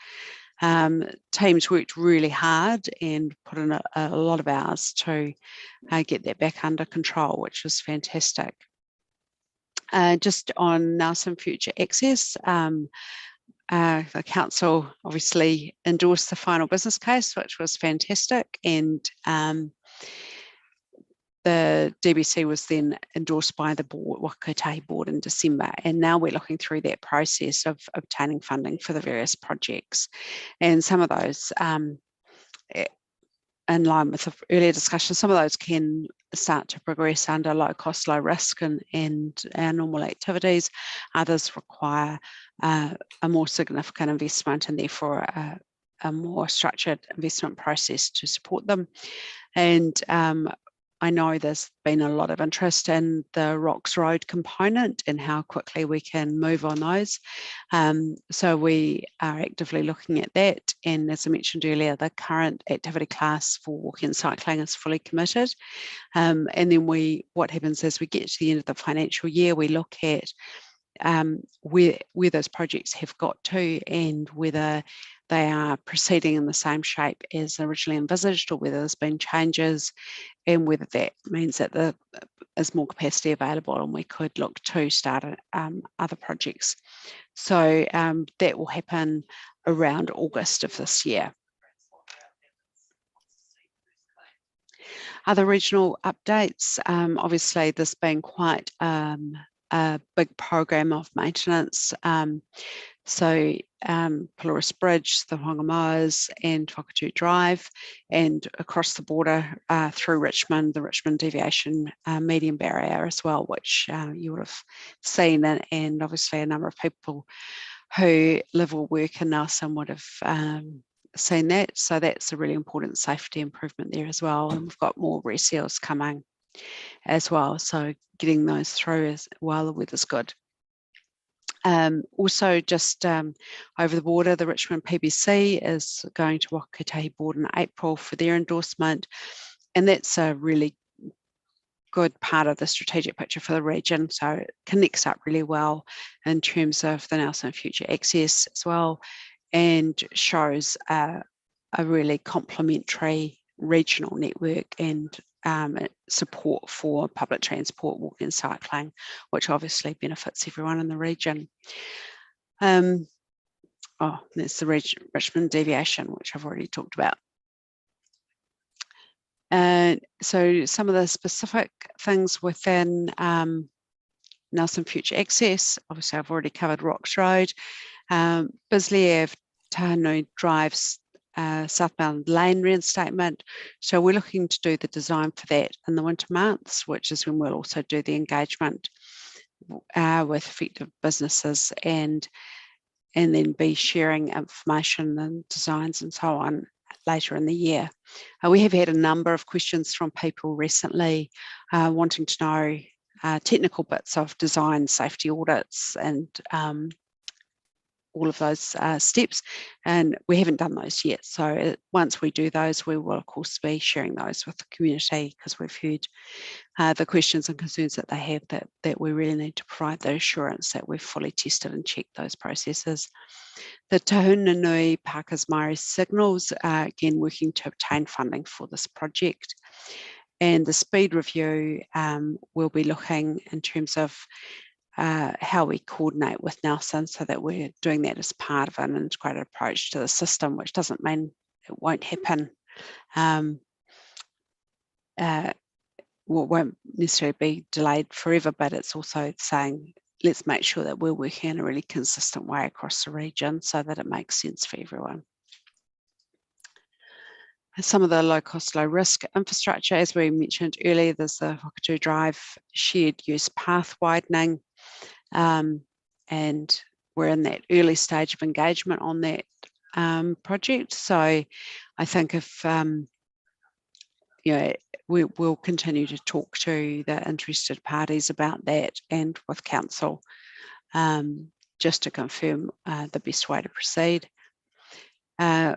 Teams worked really hard and put in a lot of hours to get that back under control, which was fantastic. Just on Nelson Future Access, the council obviously endorsed the final business case, which was fantastic, and the DBC was then endorsed by the board, Waka Kotahi board, in December, and now we're looking through that process of obtaining funding for the various projects, and some of those, in line with the earlier discussion, some of those can start to progress under low cost, low risk and our normal activities. Others require a more significant investment and therefore a more structured investment process to support them. And I know there's been a lot of interest in the Rocks Road component and how quickly we can move on those. So we are actively looking at that. And as I mentioned earlier, the current activity class for walking and cycling is fully committed. And then what happens is we get to the end of the financial year, we look at where those projects have got to and whether they are proceeding in the same shape as originally envisaged or whether there's been changes, and whether that means that there is more capacity available and we could look to start other projects. So that will happen around August of this year. Other regional updates, obviously there's been quite a big program of maintenance. So Pelorus Bridge, the Hongamoas and Whakatū Drive, and across the border through Richmond, the Richmond Deviation medium barrier as well, which you would have seen, and obviously a number of people who live or work in Nelson would have seen that. So that's a really important safety improvement there as well. And we've got more reseals coming as well. So getting those through while the weather's good. Also just over the border, the Richmond PBC is going to Waka Kotahi board in April for their endorsement. And that's a really good part of the strategic picture for the region. So it connects up really well in terms of the Nelson Future Access as well, and shows a really complementary regional network and support for public transport, walking and cycling, which obviously benefits everyone in the region. That's the Richmond Deviation, which I've already talked about. So some of the specific things within Nelson Future Access, obviously I've already covered Rocks Road, Bisley Ave, Tahanui Drive's southbound lane reinstatement. So we're looking to do the design for that in the winter months, which is when we'll also do the engagement with affected businesses and then be sharing information and designs and so on later in the year. We have had a number of questions from people recently wanting to know technical bits of design, safety audits and all of those steps, and we haven't done those yet. So once we do those, we will of course be sharing those with the community, because we've heard the questions and concerns that they have, that we really need to provide the assurance that we've fully tested and checked those processes. The Tahunanui Parkers Maori signals are again working to obtain funding for this project. And the speed review will be looking in terms of how we coordinate with Nelson, so that we're doing that as part of an integrated approach to the system, which doesn't mean it won't happen. Won't necessarily be delayed forever, but it's also saying, let's make sure that we're working in a really consistent way across the region so that it makes sense for everyone. Some of the low cost, low risk infrastructure, as we mentioned earlier, there's the Whakatū Drive shared use path widening, and we're in that early stage of engagement on that project. So I think if we will continue to talk to the interested parties about that and with council, just to confirm the best way to proceed.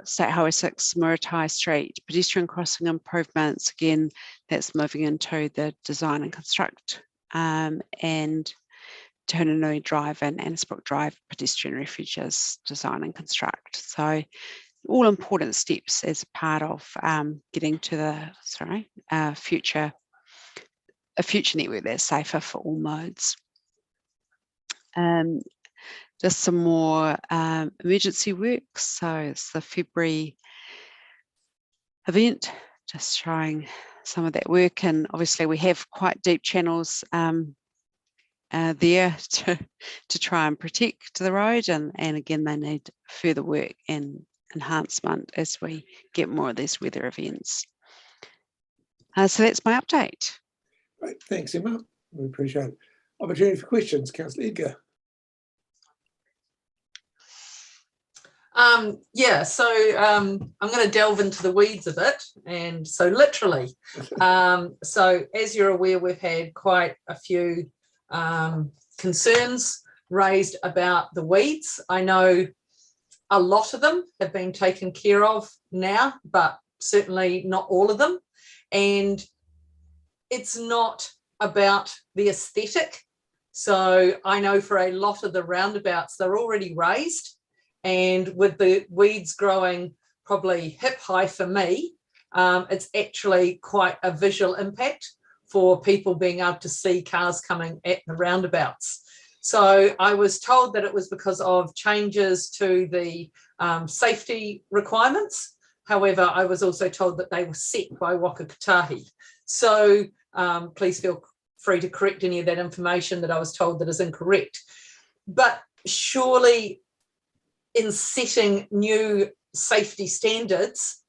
State Highway 6 Muritai Street pedestrian crossing improvements, again that's moving into the design and construct, and Tahunanui Drive and Annisbrook Drive pedestrian refuges design and construct. So all important steps as part of getting to the future network that's safer for all modes. Just some more emergency work. So it's the February event, just showing some of that work. And obviously we have quite deep channels there to try and protect the road. And again, they need further work and enhancement as we get more of these weather events. So that's my update. Great, thanks, Emma. We appreciate it. Opportunity for questions, Councillor Edgar. Yeah, so I'm going to delve into the weeds a bit, and so literally, so as you're aware, we've had quite a few concerns raised about the weeds. I know a lot of them have been taken care of now, but certainly not all of them. And it's not about the aesthetic. So I know for a lot of the roundabouts, they're already raised. And with the weeds growing probably hip high for me, it's actually quite a visual impact for people being able to see cars coming at the roundabouts. So I was told that it was because of changes to the safety requirements. However, I was also told that they were set by Waka Kotahi. So please feel free to correct any of that information that I was told that is incorrect. But surely in setting new safety standards,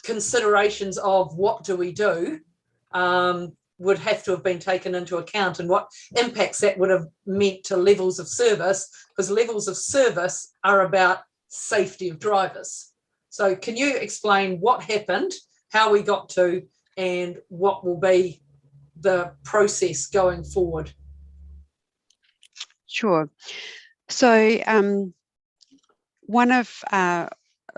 considerations of what do we do would have to have been taken into account, and what impacts that would have meant to levels of service, because levels of service are about safety of drivers. So can you explain what happened, how we got to, and what will be the process going forward? Sure. So one of a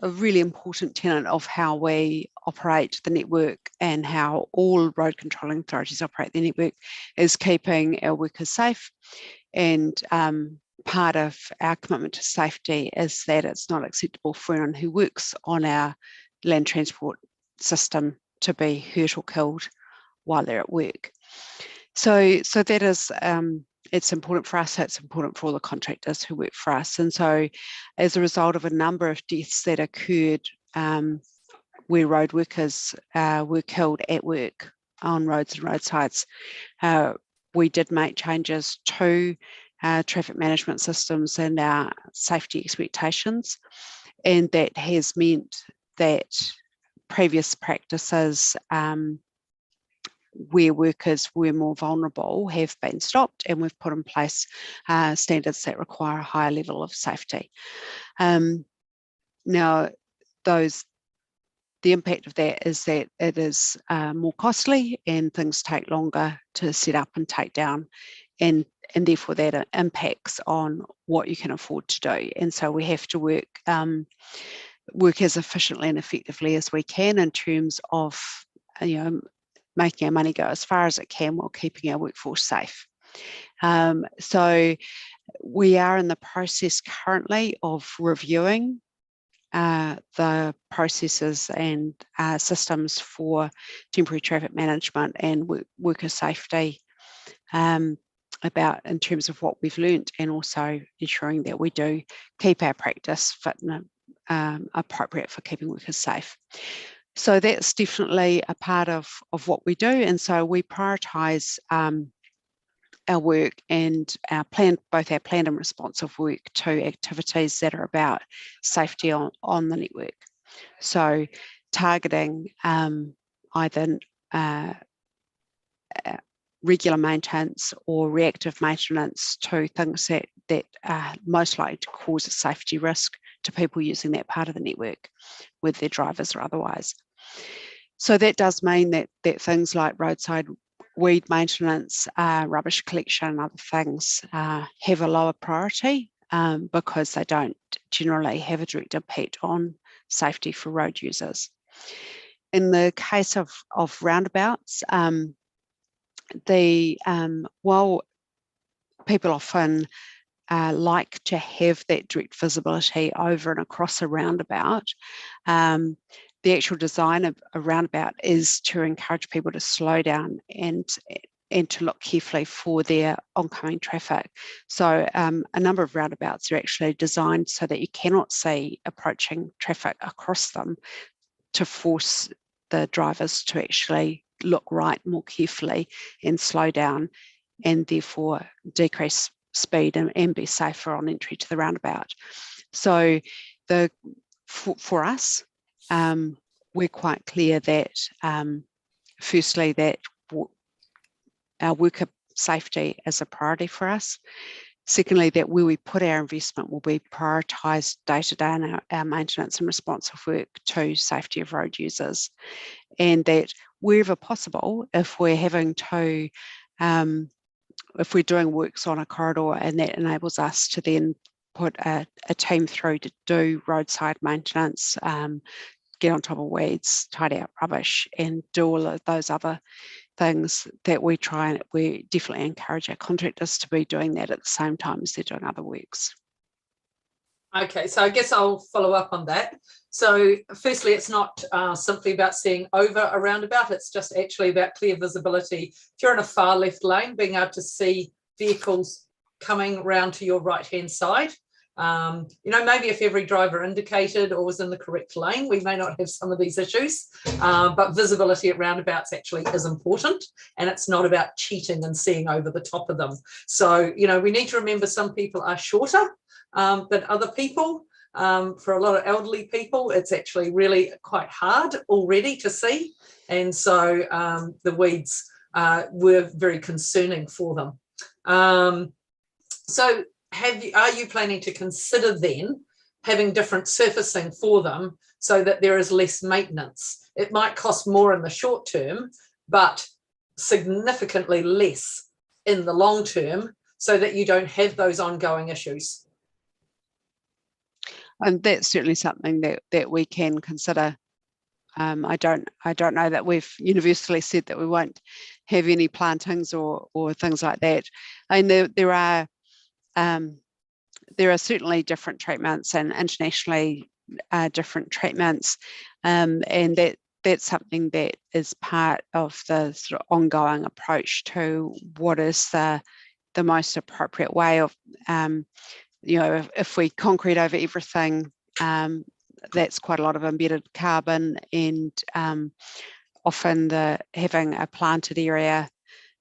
really important tenet of how we operate the network and how all road controlling authorities operate the network is keeping our workers safe. And part of our commitment to safety is that it's not acceptable for anyone who works on our land transport system to be hurt or killed while they're at work. So that is it's important for us, it's important for all the contractors who work for us. And so as a result of a number of deaths that occurred where road workers were killed at work on roads and roadsides, we did make changes to traffic management systems and our safety expectations. And that has meant that previous practices where workers were more vulnerable have been stopped, and we've put in place standards that require a higher level of safety. Now, the impact of that is that it is more costly and things take longer to set up and take down, and therefore that impacts on what you can afford to do. And so we have to work as efficiently and effectively as we can in terms of making our money go as far as it can while keeping our workforce safe. So we are in the process currently of reviewing the processes and systems for temporary traffic management and worker safety in terms of what we've learnt, and also ensuring that we do keep our practice fit and appropriate for keeping workers safe. So that's definitely a part of what we do. And so we prioritise our work and both our planned and responsive work to activities that are about safety on the network. So targeting either regular maintenance or reactive maintenance to things that are most likely to cause a safety risk to people using that part of the network, with their drivers or otherwise. So that does mean that things like roadside weed maintenance, rubbish collection and other things have a lower priority because they don't generally have a direct impact on safety for road users. In the case of roundabouts, while people often like to have that direct visibility over and across a roundabout, the actual design of a roundabout is to encourage people to slow down and to look carefully for their oncoming traffic. So a number of roundabouts are actually designed so that you cannot see approaching traffic across them, to force the drivers to actually look right more carefully and slow down, and therefore decrease speed and be safer on entry to the roundabout. So for us, we're quite clear that firstly, that our worker safety is a priority for us. Secondly, that where we put our investment will be prioritised day-to-day in our maintenance and responsive work to safety of road users. And that wherever possible, if we're having to, if we're doing works on a corridor, and that enables us to then put a team through to do roadside maintenance, get on top of weeds, tidy up rubbish, and do all of those other things, that we definitely encourage our contractors to be doing that at the same time as they're doing other works. Okay, so I guess I'll follow up on that. So firstly, it's not simply about seeing over a roundabout, it's just actually about clear visibility. If you're in a far left lane, being able to see vehicles coming round to your right-hand side. Maybe if every driver indicated or was in the correct lane, we may not have some of these issues, but visibility at roundabouts actually is important, and it's not about cheating and seeing over the top of them. So, we need to remember some people are shorter than other people. For a lot of elderly people, it's actually really quite hard already to see. And so the weeds were very concerning for them. So are you planning to consider then having different surfacing for them so that there is less maintenance? It might cost more in the short term, but significantly less in the long term, so that you don't have those ongoing issues. And that's certainly something that we can consider. I don't know that we've universally said that we won't have any plantings or things like that. I mean, there are certainly different treatments, and internationally different treatments, and that's something that is part of the sort of ongoing approach to what is the most appropriate way of, if we concrete over everything, that's quite a lot of embedded carbon, and often having a planted area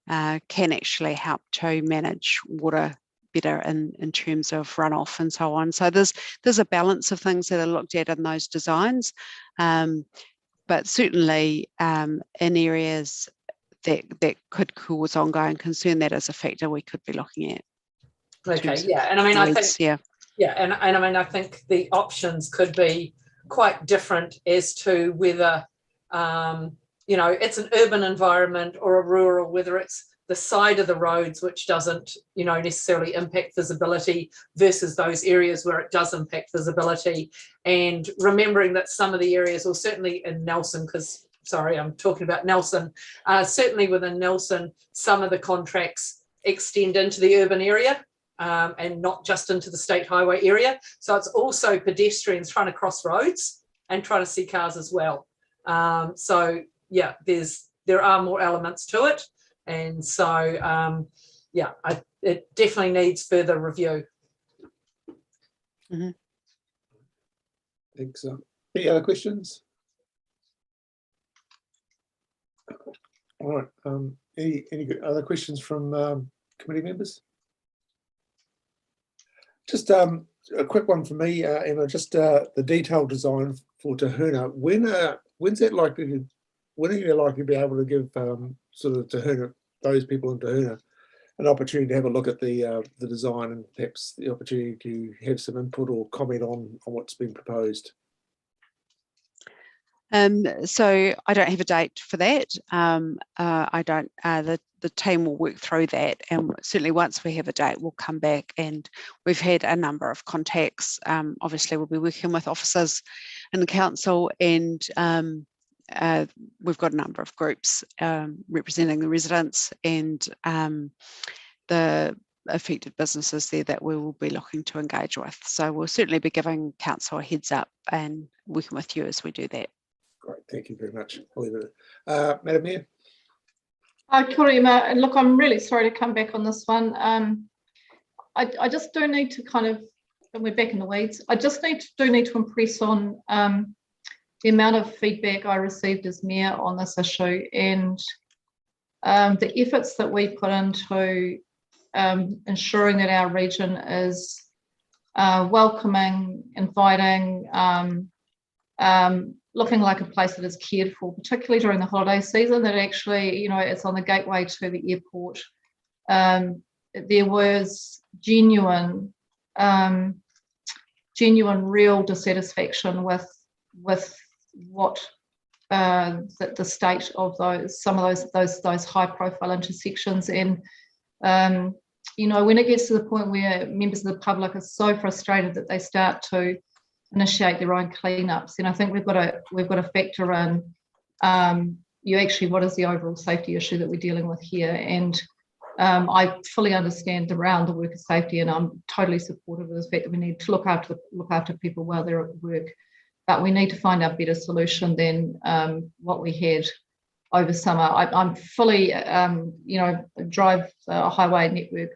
can actually help to manage water better in terms of runoff and so on. So there's a balance of things that are looked at in those designs, but certainly in areas that could cause ongoing concern, that is a factor we could be looking at. Okay, yeah, and I mean, I think, and I mean, I think the options could be quite different as to whether, it's an urban environment or a rural, whether it's the side of the roads which doesn't, necessarily impact visibility versus those areas where it does impact visibility. And remembering that some of the areas, or certainly in Nelson, because, sorry, I'm talking about Nelson, certainly within Nelson, some of the contracts extend into the urban area. And not just into the state highway area. So it's also pedestrians trying to cross roads and trying to see cars as well. So yeah, there are more elements to it. And so, it definitely needs further review. Mm-hmm. Thanks. Any other questions? All right. Any other questions from committee members? Just a quick one for me, Emma. Just the detailed design for Te Huna. When's that likely to? When are you likely to be able to give sort of Te Huna, those people in Te Huna, an opportunity to have a look at the design, and perhaps the opportunity to have some input or comment on what's been proposed? So I don't have a date for that. I don't. The team will work through that, and certainly once we have a date, we'll come back. And we've had a number of contacts. Obviously, we'll be working with officers in the council, and we've got a number of groups representing the residents and the affected businesses there that we will be looking to engage with. So we'll certainly be giving council a heads up and working with you as we do that. Great, thank you very much. I'll leave it. Madam Mayor. Kia ora, Emma. And look, I'm really sorry to come back on this one. I just do need to kind of, and we're back in the weeds, I just need to impress on the amount of feedback I received as mayor on this issue, and the efforts that we put into ensuring that our region is welcoming, inviting, looking like a place that is cared for, particularly during the holiday season, that actually, you know, it's on the gateway to the airport. There was genuine real dissatisfaction with what the state of some of those high profile intersections. And you know, when it gets to the point where members of the public are so frustrated that they start to initiate their own cleanups, and I think we've got to factor in what is the overall safety issue that we're dealing with here. And I fully understand around the worker safety, and I'm totally supportive of the fact that we need to look after people while they're at work, but we need to find a better solution than what we had over summer. I'm fully, drive a highway network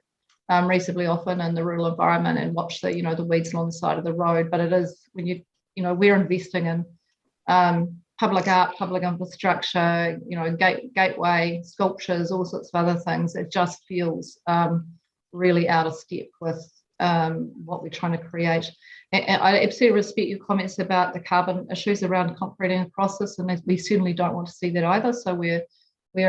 reasonably often in the rural environment and watch the weeds along the side of the road. But it is when we're investing in public art, public infrastructure, gateway sculptures, all sorts of other things. It just feels really out of step with what we're trying to create. And I absolutely respect your comments about the carbon issues around concreting across this, and we certainly don't want to see that either. So we're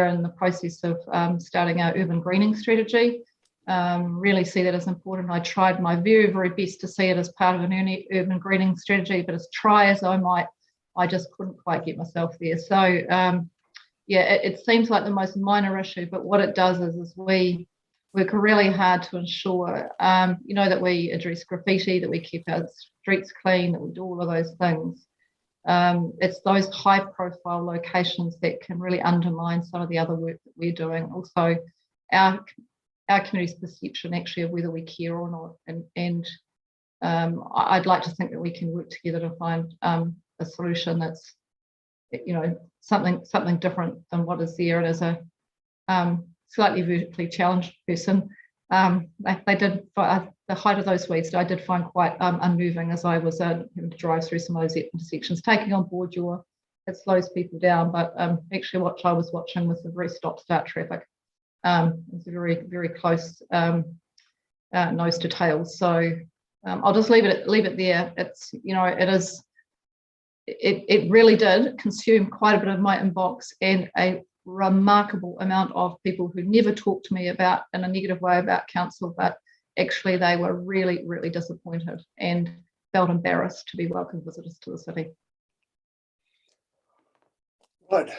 in the process of starting our urban greening strategy. Really see that as important. I tried my very, very best to see it as part of an urban greening strategy, but as try as I might, I just couldn't quite get myself there. So it seems like the most minor issue, but what it does is we work really hard to ensure, that we address graffiti, that we keep our streets clean, that we do all of those things. It's those high profile locations that can really undermine some of the other work that we're doing. Also, our community's perception actually of whether we care or not. And I'd like to think that we can work together to find a solution that's, something different than what is there. And as a slightly vertically challenged person, they did, the height of those weeds I did find quite unmoving as I was having to drive through some of those intersections, taking on board it slows people down, but actually what I was watching was a very stop-start traffic. It's a very, very close nose to tail. So I'll just leave it there. It's, it really did consume quite a bit of my inbox, and a remarkable amount of people who never talked to me about in a negative way about council, but actually they were really, really disappointed and felt embarrassed to be welcome visitors to the city. Right.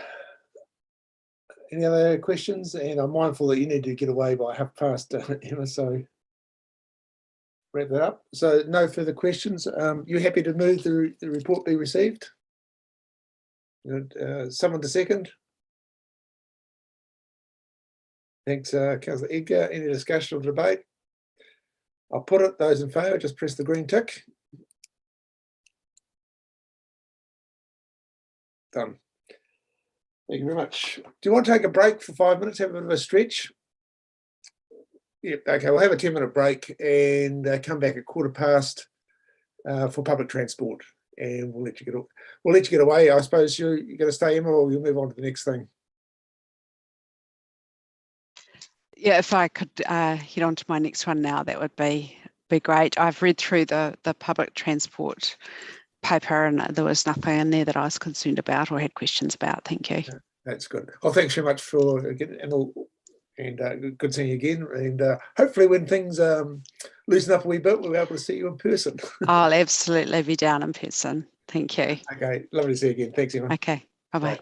Any other questions? And I'm mindful that you need to get away by past, Emma, so wrap that up. So no further questions. You happy to move the report be received? Someone to second? Thanks, Councillor Edgar. Any discussion or debate? I'll put it. Those in favour, just press the green tick. Done. Thank you very much. Do you want to take a break for 5 minutes, have a bit of a stretch? Yep, okay, we'll have a 10-minute break and come back at past for public transport, and we'll let you get away. I suppose you're going to stay, Emma, or you'll move on to the next thing. Yeah, if I could head on to my next one now, that would be great. I've read through the public transport paper, and there was nothing in there that I was concerned about or had questions about. Thank you. That's good. Well, thanks very much for getting and good seeing you again. And hopefully, when things loosen up a wee bit, we'll be able to see you in person. I'll absolutely be down in person. Thank you. Okay, lovely to see you again. Thanks, Emma. Okay, bye bye. Right.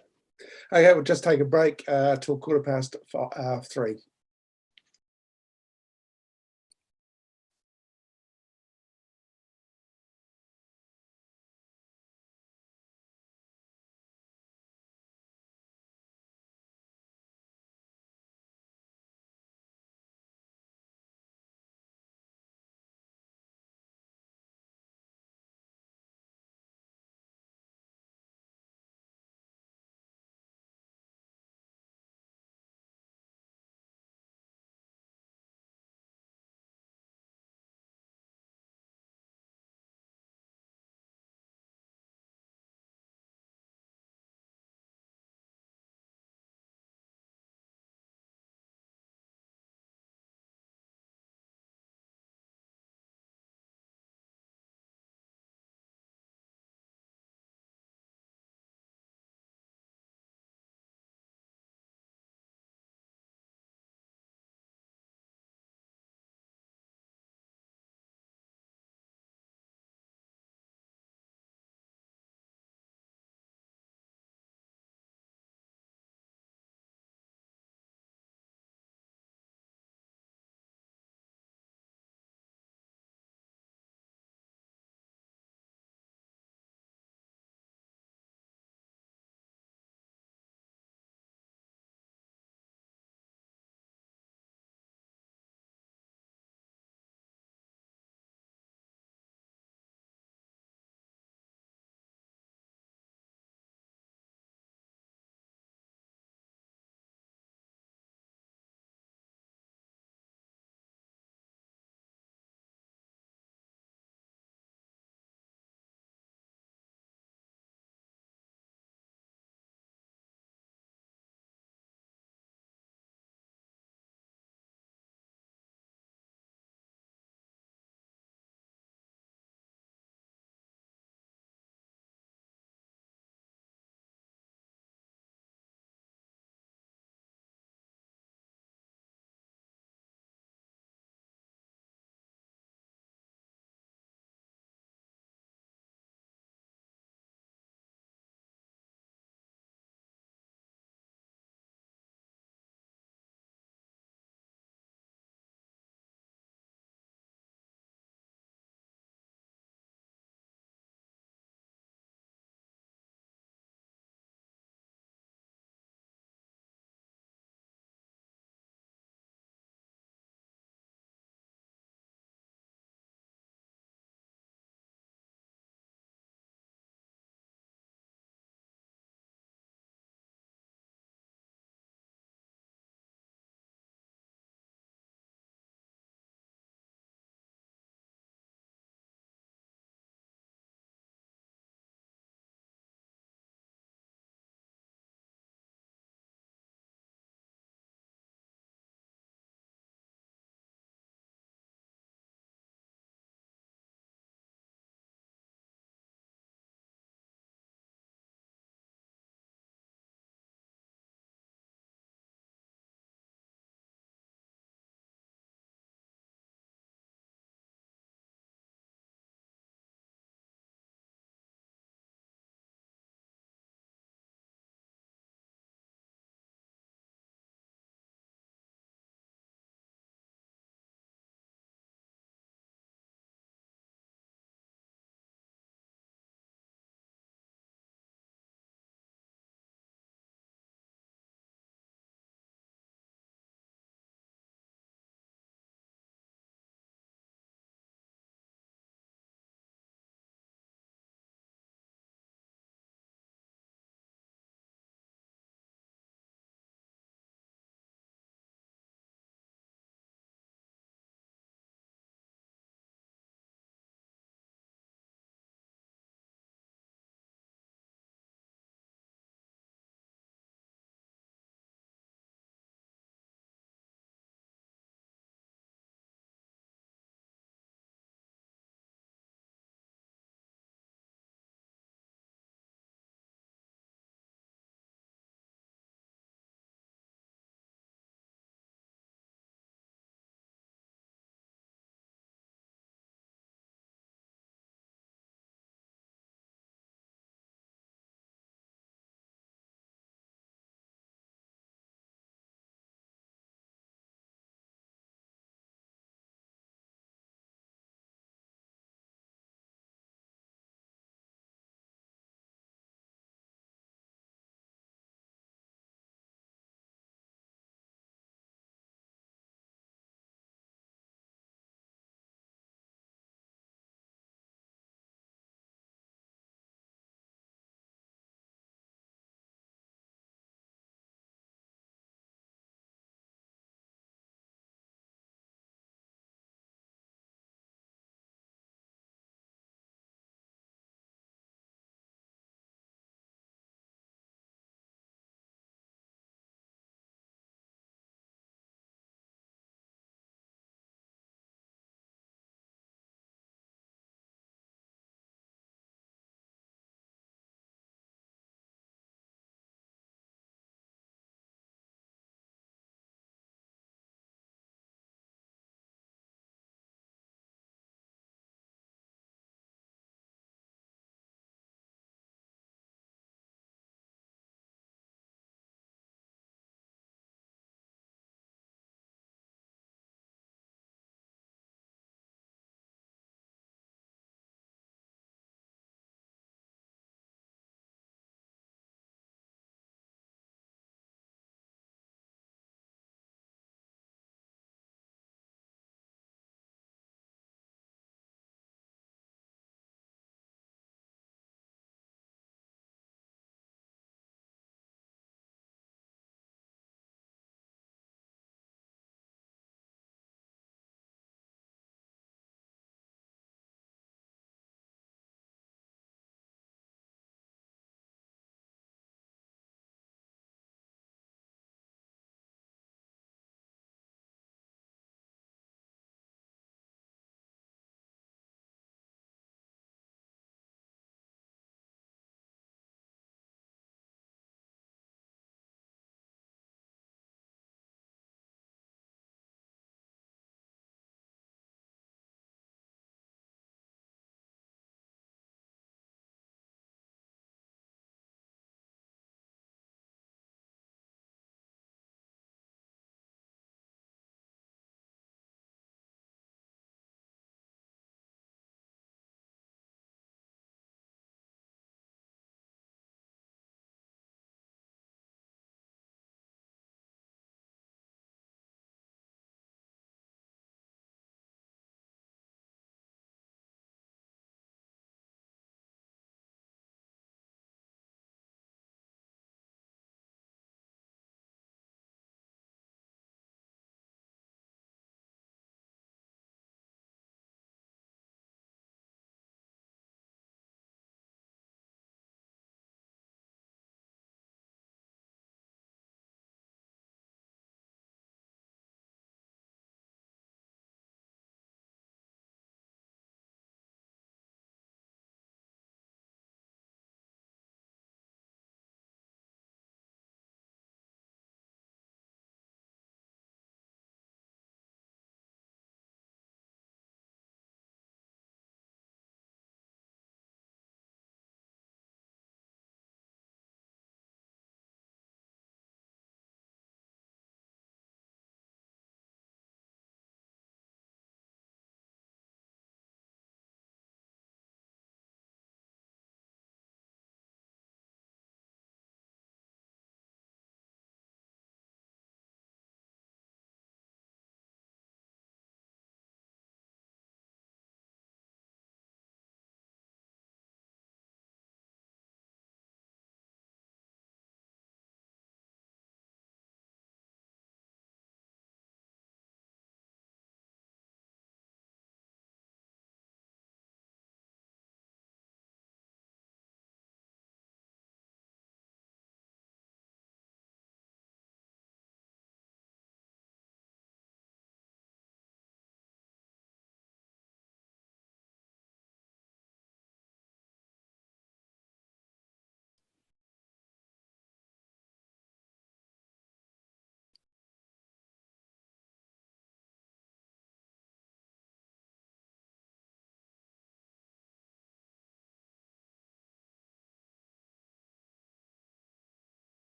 Okay, we'll just take a break till 3:15.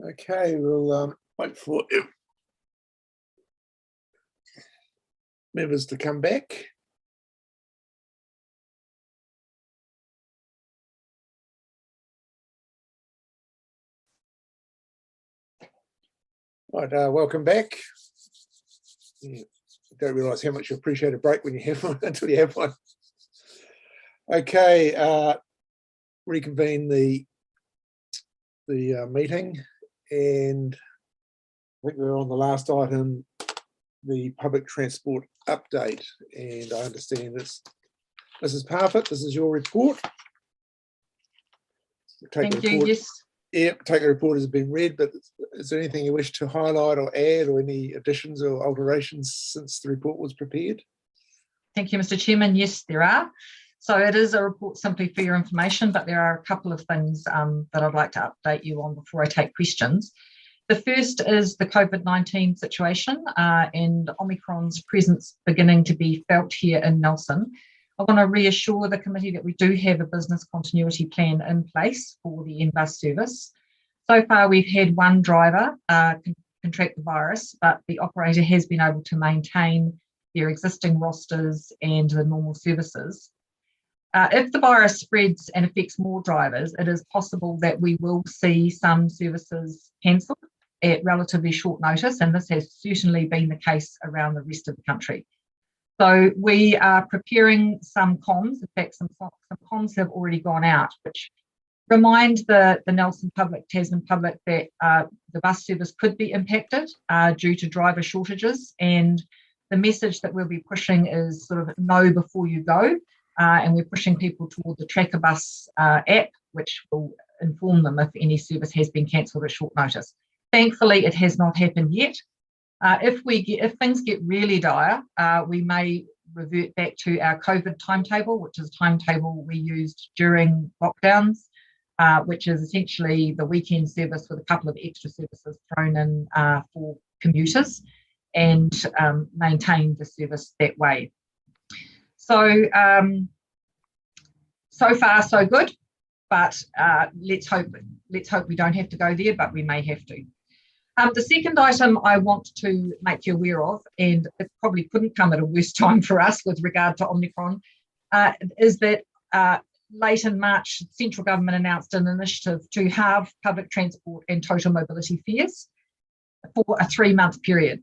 Okay, we'll wait for members to come back. Right, welcome back. Yeah, don't realise how much you appreciate a break when you have one until you have one. Okay, reconvene the meeting, and I think we're on the last item, the public transport update, and I understand this. Mrs. Parfitt, this is your report. Thank you. Yes. Yeah, take the report has been read, but is there anything you wish to highlight or add, or any additions or alterations since the report was prepared? Thank you, Mr. Chairman. Yes, there are. So it is a report simply for your information, but there are a couple of things that I'd like to update you on before I take questions. The first is the COVID-19 situation and Omicron's presence beginning to be felt here in Nelson. I want to reassure the committee that we do have a business continuity plan in place for the N-Bus service. So far, we've had one driver contract the virus, but the operator has been able to maintain their existing rosters and the normal services. If the virus spreads and affects more drivers, it is possible that we will see some services cancelled at relatively short notice, and this has certainly been the case around the rest of the country. So we are preparing some comms. In fact, some comms have already gone out, which remind the Nelson public, Tasman public, that the bus service could be impacted due to driver shortages. And the message that we'll be pushing is sort of know before you go. And we're pushing people toward the Tracker Bus app, which will inform them if any service has been cancelled at short notice. Thankfully, it has not happened yet. If things get really dire, we may revert back to our COVID timetable, which is a timetable we used during lockdowns, which is essentially the weekend service with a couple of extra services thrown in for commuters, and maintain the service that way. So, so far so good, but let's hope we don't have to go there, but we may have to. The second item I want to make you aware of, and it probably couldn't come at a worse time for us with regard to Omicron, is that late in March, the central government announced an initiative to halve public transport and total mobility fares for a 3-month period.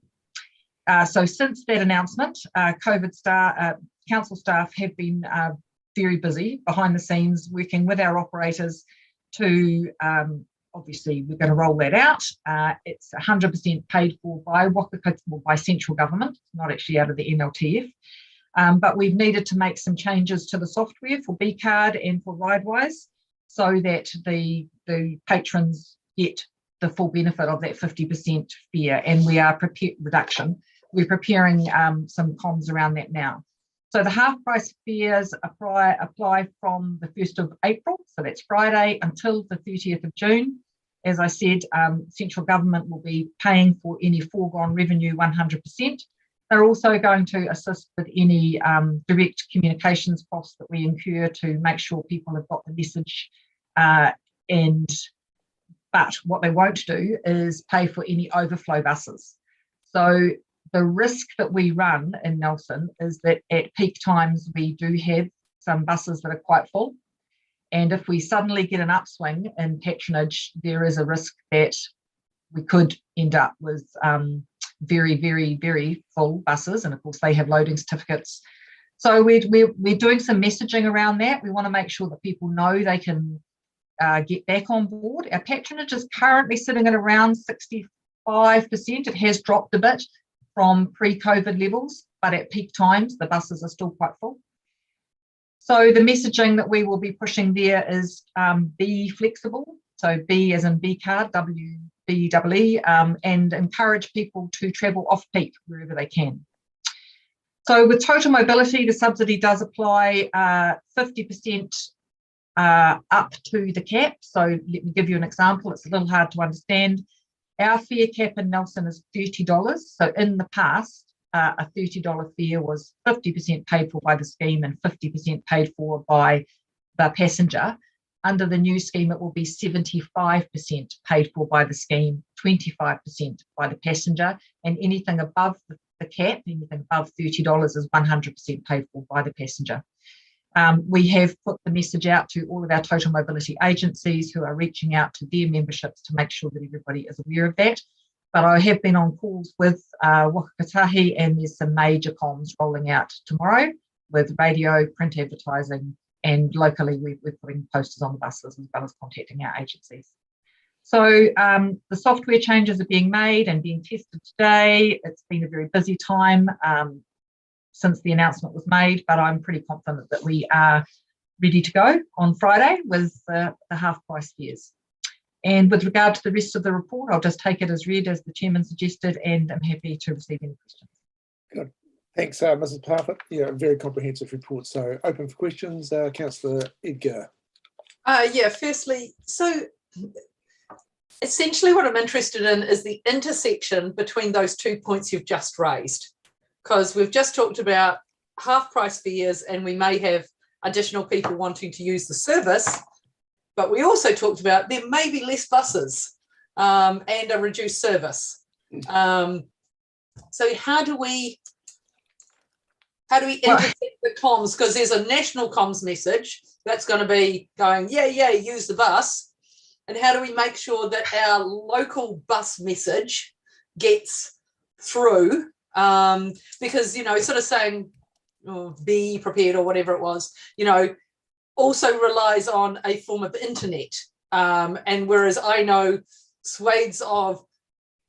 So since that announcement, council staff have been very busy behind the scenes working with our operators to obviously, we're going to roll that out. It's 100% paid for by by central government, not actually out of the NLTF. But we've needed to make some changes to the software for B-Card and for RideWise so that the patrons get the full benefit of that 50% fare, and we are We're preparing some comms around that now. So the half price fares apply from the 1st of April, so that's Friday, until the 30th of June. As I said, central government will be paying for any foregone revenue 100%. They're also going to assist with any direct communications costs that we incur to make sure people have got the message. But what they won't do is pay for any overflow buses. So the risk that we run in Nelson is that at peak times we do have some buses that are quite full. And if we suddenly get an upswing in patronage, there is a risk that we could end up with very, very, very full buses. And of course, they have loading certificates. So we're doing some messaging around that. We want to make sure that people know they can get back on board. Our patronage is currently sitting at around 65%. It has dropped a bit from pre-COVID levels, but at peak times, the buses are still quite full. So the messaging that we will be pushing there is be flexible. So B as in B-Card, WBEE, and encourage people to travel off-peak wherever they can. So with total mobility, the subsidy does apply 50% up to the cap. So let me give you an example. It's a little hard to understand. Our fare cap in Nelson is $30. So in the past, a $30 fare was 50% paid for by the scheme and 50% paid for by the passenger. Under the new scheme, it will be 75% paid for by the scheme, 25% by the passenger, and anything above the cap, anything above $30 is 100% paid for by the passenger. We have put the message out to all of our total mobility agencies who are reaching out to their memberships to make sure that everybody is aware of that. But I have been on calls with Waka Kotahi, and there's some major comms rolling out tomorrow with radio, print advertising, and locally we're putting posters on the buses as well as contacting our agencies. So the software changes are being made and being tested today. It's been a very busy time since the announcement was made, but I'm pretty confident that we are ready to go on Friday with the half price fares. And with regard to the rest of the report, I'll just take it as read as the chairman suggested, and I'm happy to receive any questions. Good. Thanks, Mrs. Parfitt. Yeah, very comprehensive report. So open for questions. Councillor Edgar. Yeah, firstly, so essentially what I'm interested in is the intersection between those 2 points you've just raised, because we've just talked about half price fares and we may have additional people wanting to use the service, but we also talked about there may be less buses and a reduced service. So how do we intersect the comms? Because there's a national comms message that's going to be going, yeah, use the bus. And how do we make sure that our local bus message gets through? Because, sort of saying, be prepared or whatever it was, also relies on a form of internet. And whereas I know swathes of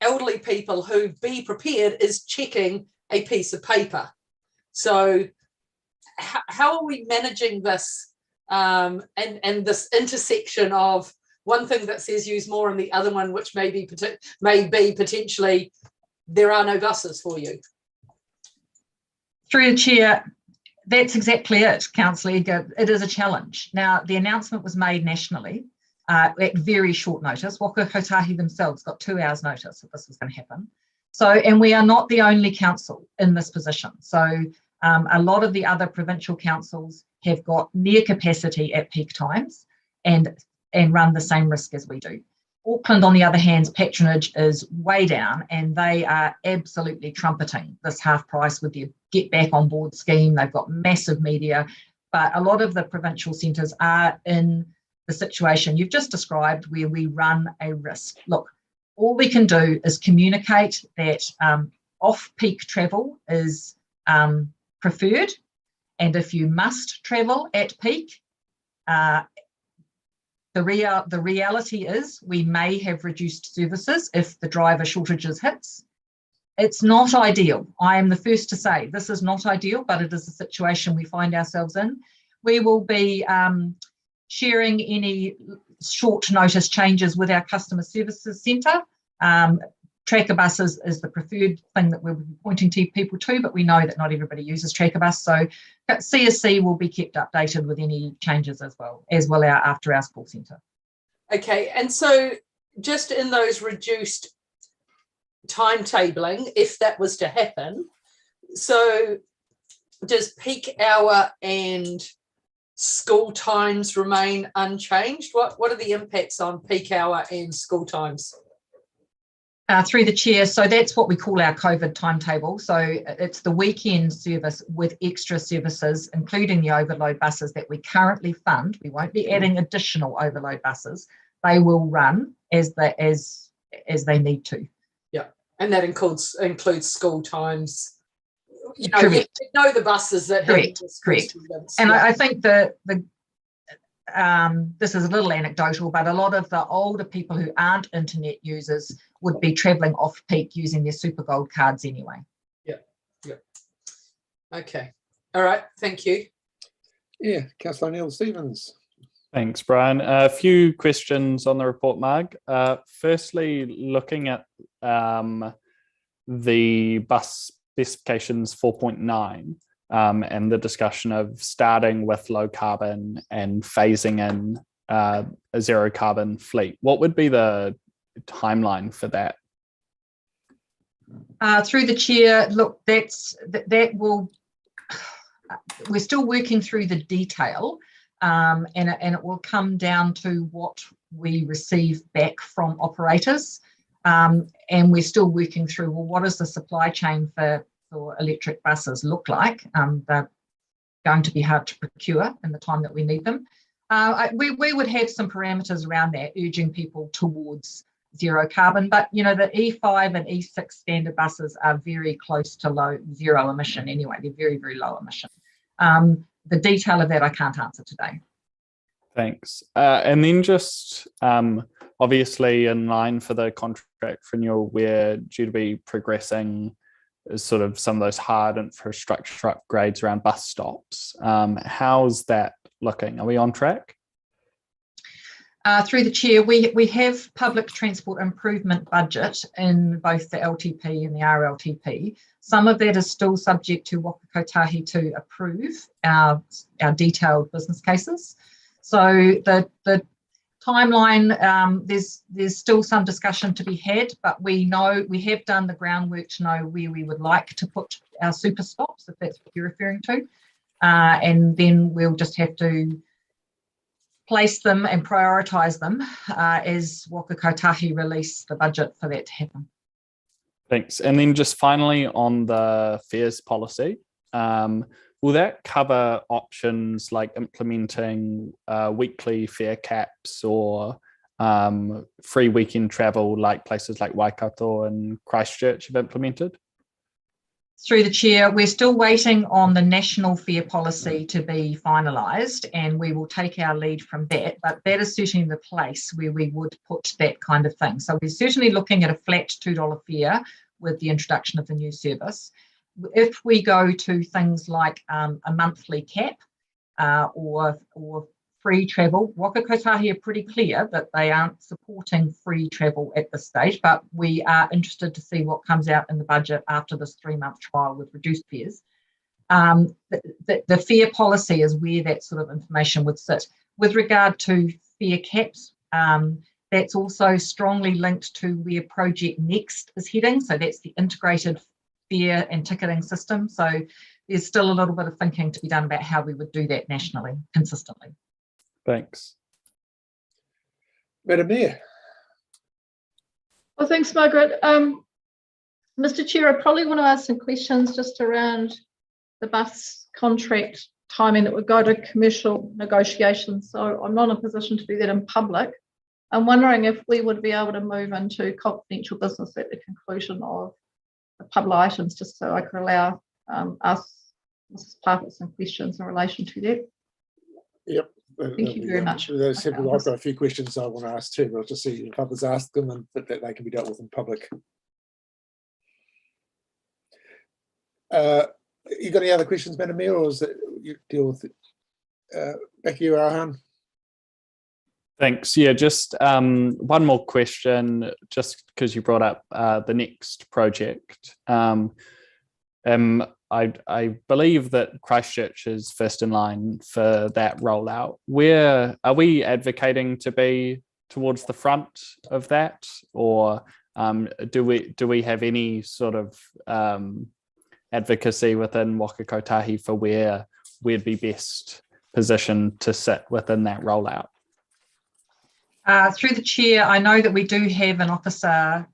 elderly people who be prepared is checking a piece of paper. So how are we managing this and this intersection of one thing that says use more and the other one which may be potentially there are no buses for you? Through the chair, that's exactly it, Councillor Edgar. It is a challenge. Now, the announcement was made nationally at very short notice. Waka Kotahi themselves got 2 hours notice that this was going to happen. So, and we are not the only council in this position. So a lot of the other provincial councils have got near capacity at peak times and run the same risk as we do. Auckland, on the other hand, patronage is way down and they are absolutely trumpeting this half price with their Get Back on Board scheme. They've got massive media, but a lot of the provincial centres are in the situation you've just described where we run a risk. Look, all we can do is communicate that off-peak travel is preferred, and if you must travel at peak, the reality is we may have reduced services if the driver shortages hits. It's not ideal. I am the first to say this is not ideal, but it is a situation we find ourselves in. We will be sharing any short notice changes with our customer services centre. Tracker buses is the preferred thing that we'll be pointing to people to, but we know that not everybody uses tracker bus. So CSC will be kept updated with any changes as well our after hours call centre. Okay, and so just in those reduced timetabling, if that was to happen, so does peak hour and school times remain unchanged? What are the impacts on peak hour and school times? Through the chair, so that's what we call our COVID timetable. So it's the weekend service with extra services, including the overload buses that we currently fund. We won't be adding additional overload buses. They will run as they need to. Yeah, and that includes school times. Correct. You know the buses that correct. Students. And I think this is a little anecdotal, but a lot of the older people who aren't internet users would be travelling off peak using their Super Gold cards anyway. Yeah. Okay. All right. Thank you. Yeah, Councillor Neil Stevens. Thanks, Brian. A few questions on the report, Marg. Firstly, looking at the bus specifications 4.9 and the discussion of starting with low carbon and phasing in a zero carbon fleet. What would be the timeline for that? Through the chair, look, that will. We're still working through the detail. and it will come down to what we receive back from operators. And we're still working through, well, what does the supply chain for electric buses look like? They're going to be hard to procure in the time that we need them. We would have some parameters around that, urging people towards zero carbon, but the E5 and E6 standard buses are very close to zero emission anyway. They're very, very low emission. The detail of that I can't answer today. Thanks. And then just obviously in line for the contract renewal, we're due to be progressing sort of some of those hard infrastructure upgrades around bus stops. How's that looking? Are we on track? Through the chair, we have public transport improvement budget in both the LTP and the RLTP. Some of that is still subject to Waka Kotahi to approve our detailed business cases. So the timeline, there's still some discussion to be had, but we have done the groundwork to know where we would like to put our super stops, if that's what you're referring to, and then we'll just have to place them and prioritise them as Waka Kotahi release the budget for that to happen. Thanks. And then just finally on the fares policy, will that cover options like implementing weekly fare caps or free weekend travel like places like Waikato and Christchurch have implemented? Through the chair, we're still waiting on the national fare policy to be finalised, and we will take our lead from that, but that is certainly the place where we would put that kind of thing. So we're certainly looking at a flat $2 fare with the introduction of the new service. If we go to things like a monthly cap or free travel, Waka Kotahi are pretty clear that they aren't supporting free travel at this stage, but we are interested to see what comes out in the budget after this 3-month trial with reduced fares. The fare policy is where that sort of information would sit. With regard to fare caps, that's also strongly linked to where Project Next is heading. So that's the integrated fare and ticketing system. So there's still a little bit of thinking to be done about how we would do that nationally, consistently. Thanks. Madam Mayor. Well, thanks, Margaret. Mr. Chair, I probably want to ask some questions just around the bus contract timing that would go to commercial negotiations. So I'm not in a position to do that in public. I'm wondering if we would be able to move into confidential business at the conclusion of the public items, just so I could allow us, Mrs. Parker, some questions in relation to that. Yep. Thank you very much. I've got a few questions I want to ask too, but I'll just see if others ask them and that they can be dealt with in public. You got any other questions, Madam Mayor, or is it you deal with it? Back to you, Arahan. Thanks. Yeah, just one more question, just because you brought up the next project. I believe that Christchurch is first in line for that rollout. Where are we advocating to be towards the front of that, or do we have any sort of advocacy within Waka Kotahi for where we'd be best positioned to sit within that rollout? Through the chair, I know that we do have an officer,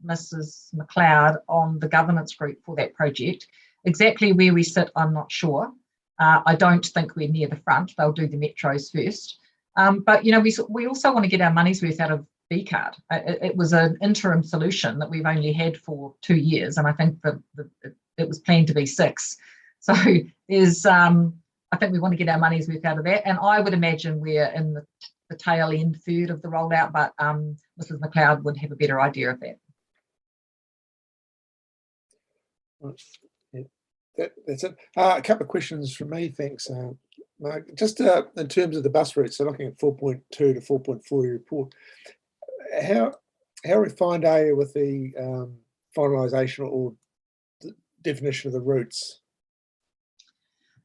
Mrs. McLeod, on the governance group for that project. Exactly where we sit, I'm not sure. I don't think we're near the front. They'll do the metros first. But, we also want to get our money's worth out of B-Card. It was an interim solution that we've only had for 2 years, and I think that it was planned to be 6. So there's, I think we want to get our money's worth out of that. And I would imagine we're in the tail end third of the rollout, but Mrs. McLeod would have a better idea of that. That's it. A couple of questions from me, thanks, Mark. Just in terms of the bus routes, so looking at 4.2 to 4.4 report, how refined are you with the finalisation or the definition of the routes?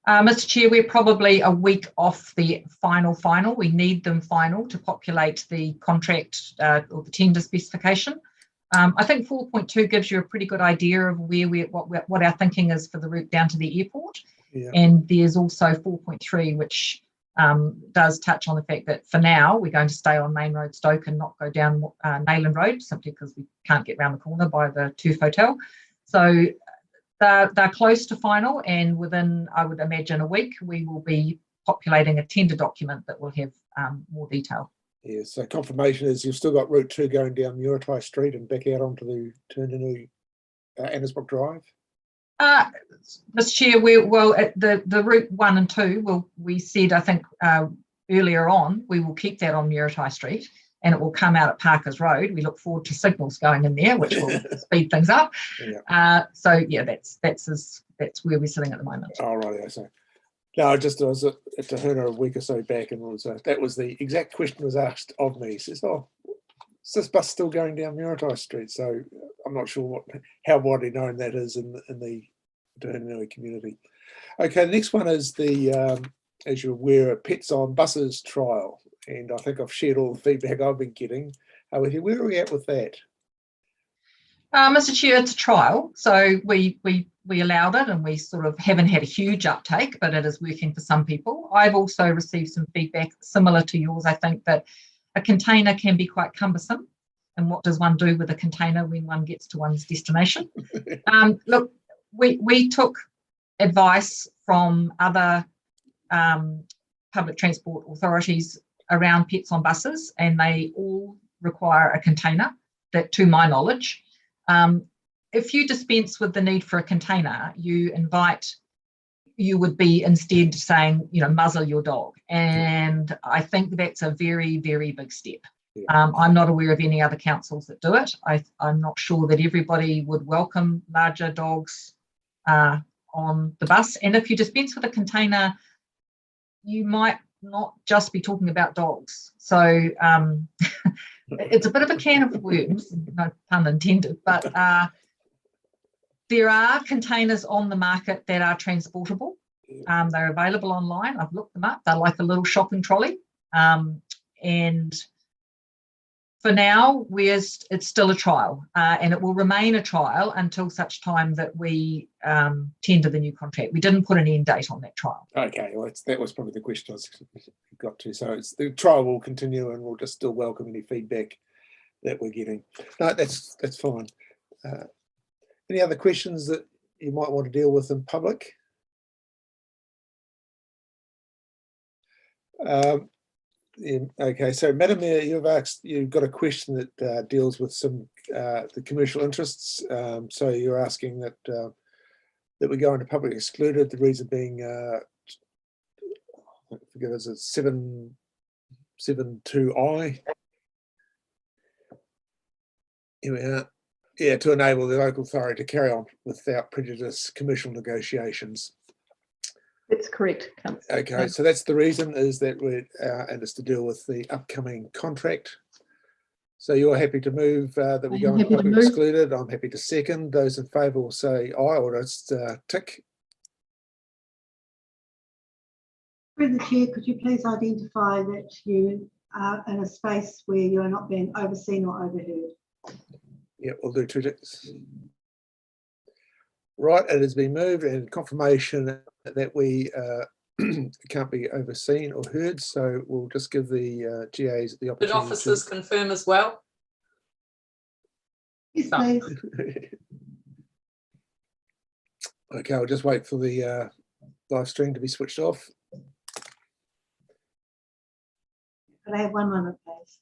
Mr. Chair, we're probably a week off the final. We need them final to populate the contract or the tender specification. I think 4.2 gives you a pretty good idea of where what our thinking is for the route down to the airport. Yeah. And there's also 4.3, which does touch on the fact that for now we're going to stay on Main Road Stoke and not go down Nayland Road, simply because we can't get round the corner by the Turf Hotel. So they're close to final, and within, I would imagine, a week, we will be populating a tender document that will have more detail. Yeah, so confirmation is you've still got Route 2 going down Muratai Street and back out onto the turn into Annesbrook Drive? Mr. Chair, the Route 1 and 2, we said, I think, earlier on, we will keep that on Muratai Street, and it will come out at Parkers Road. We look forward to signals going in there, which will speed things up. Yeah. So yeah, that's where we're sitting at the moment. Oh, right. So no, I was at Tahuna a week or so back, and that was the exact question was asked of me. He says, "Oh, is this bus still going down Muratai Street?" So I'm not sure how widely known that is in the Tahuna community. Okay, the next one is the, as you're aware, a Pets on Buses trial. And I think I've shared all the feedback I've been getting with you. Where are we at with that? Mr. Chair, it's a trial. So we allowed it, and we sort of haven't had a huge uptake, but it is working for some people. I've also received some feedback similar to yours. I think that a container can be quite cumbersome. And what does one do with a container when one gets to one's destination? Look, we took advice from other public transport authorities around pets on buses, and they all require a container. That, to my knowledge, if you dispense with the need for a container, you would be instead saying, muzzle your dog, and I think that's a very, very big step. I'm not aware of any other councils that do it. I'm not sure that everybody would welcome larger dogs on the bus, and if you dispense with a container, you might not just be talking about dogs. So it's a bit of a can of worms, no pun intended, but there are containers on the market that are transportable. They're available online. I've looked them up. They're like a little shopping trolley. And for now, it's still a trial, and it will remain a trial until such time that we tender the new contract. We didn't put an end date on that trial. Okay, well, that was probably the question I got to. So the trial will continue, and we'll just still welcome any feedback that we're getting. No, that's fine. Any other questions that you might want to deal with in public? Yeah, okay, so Madam Mayor, you've got a question that deals with some the commercial interests. So you're asking that we go into public excluded. The reason being, I forget, is it 7.2I? Here we are. Yeah, to enable the local authority to carry on without prejudice commercial negotiations. That's correct, Councillor. Okay, so that's the reason, is that and it's to deal with the upcoming contract. So you're happy to move that we go into public excluded. I'm happy to second. Those in favour will say aye, or just tick. Through the chair, could you please identify that you are in a space where you are not being overseen or overheard? Yeah, we'll do 2 ticks. Right, it has been moved, and confirmation that we can't be overseen or heard. So we'll just give the GAs the opportunity. Did officers confirm as well? Yes, please. Okay, I'll just wait for the live stream to be switched off. Could I have 1 moment, please?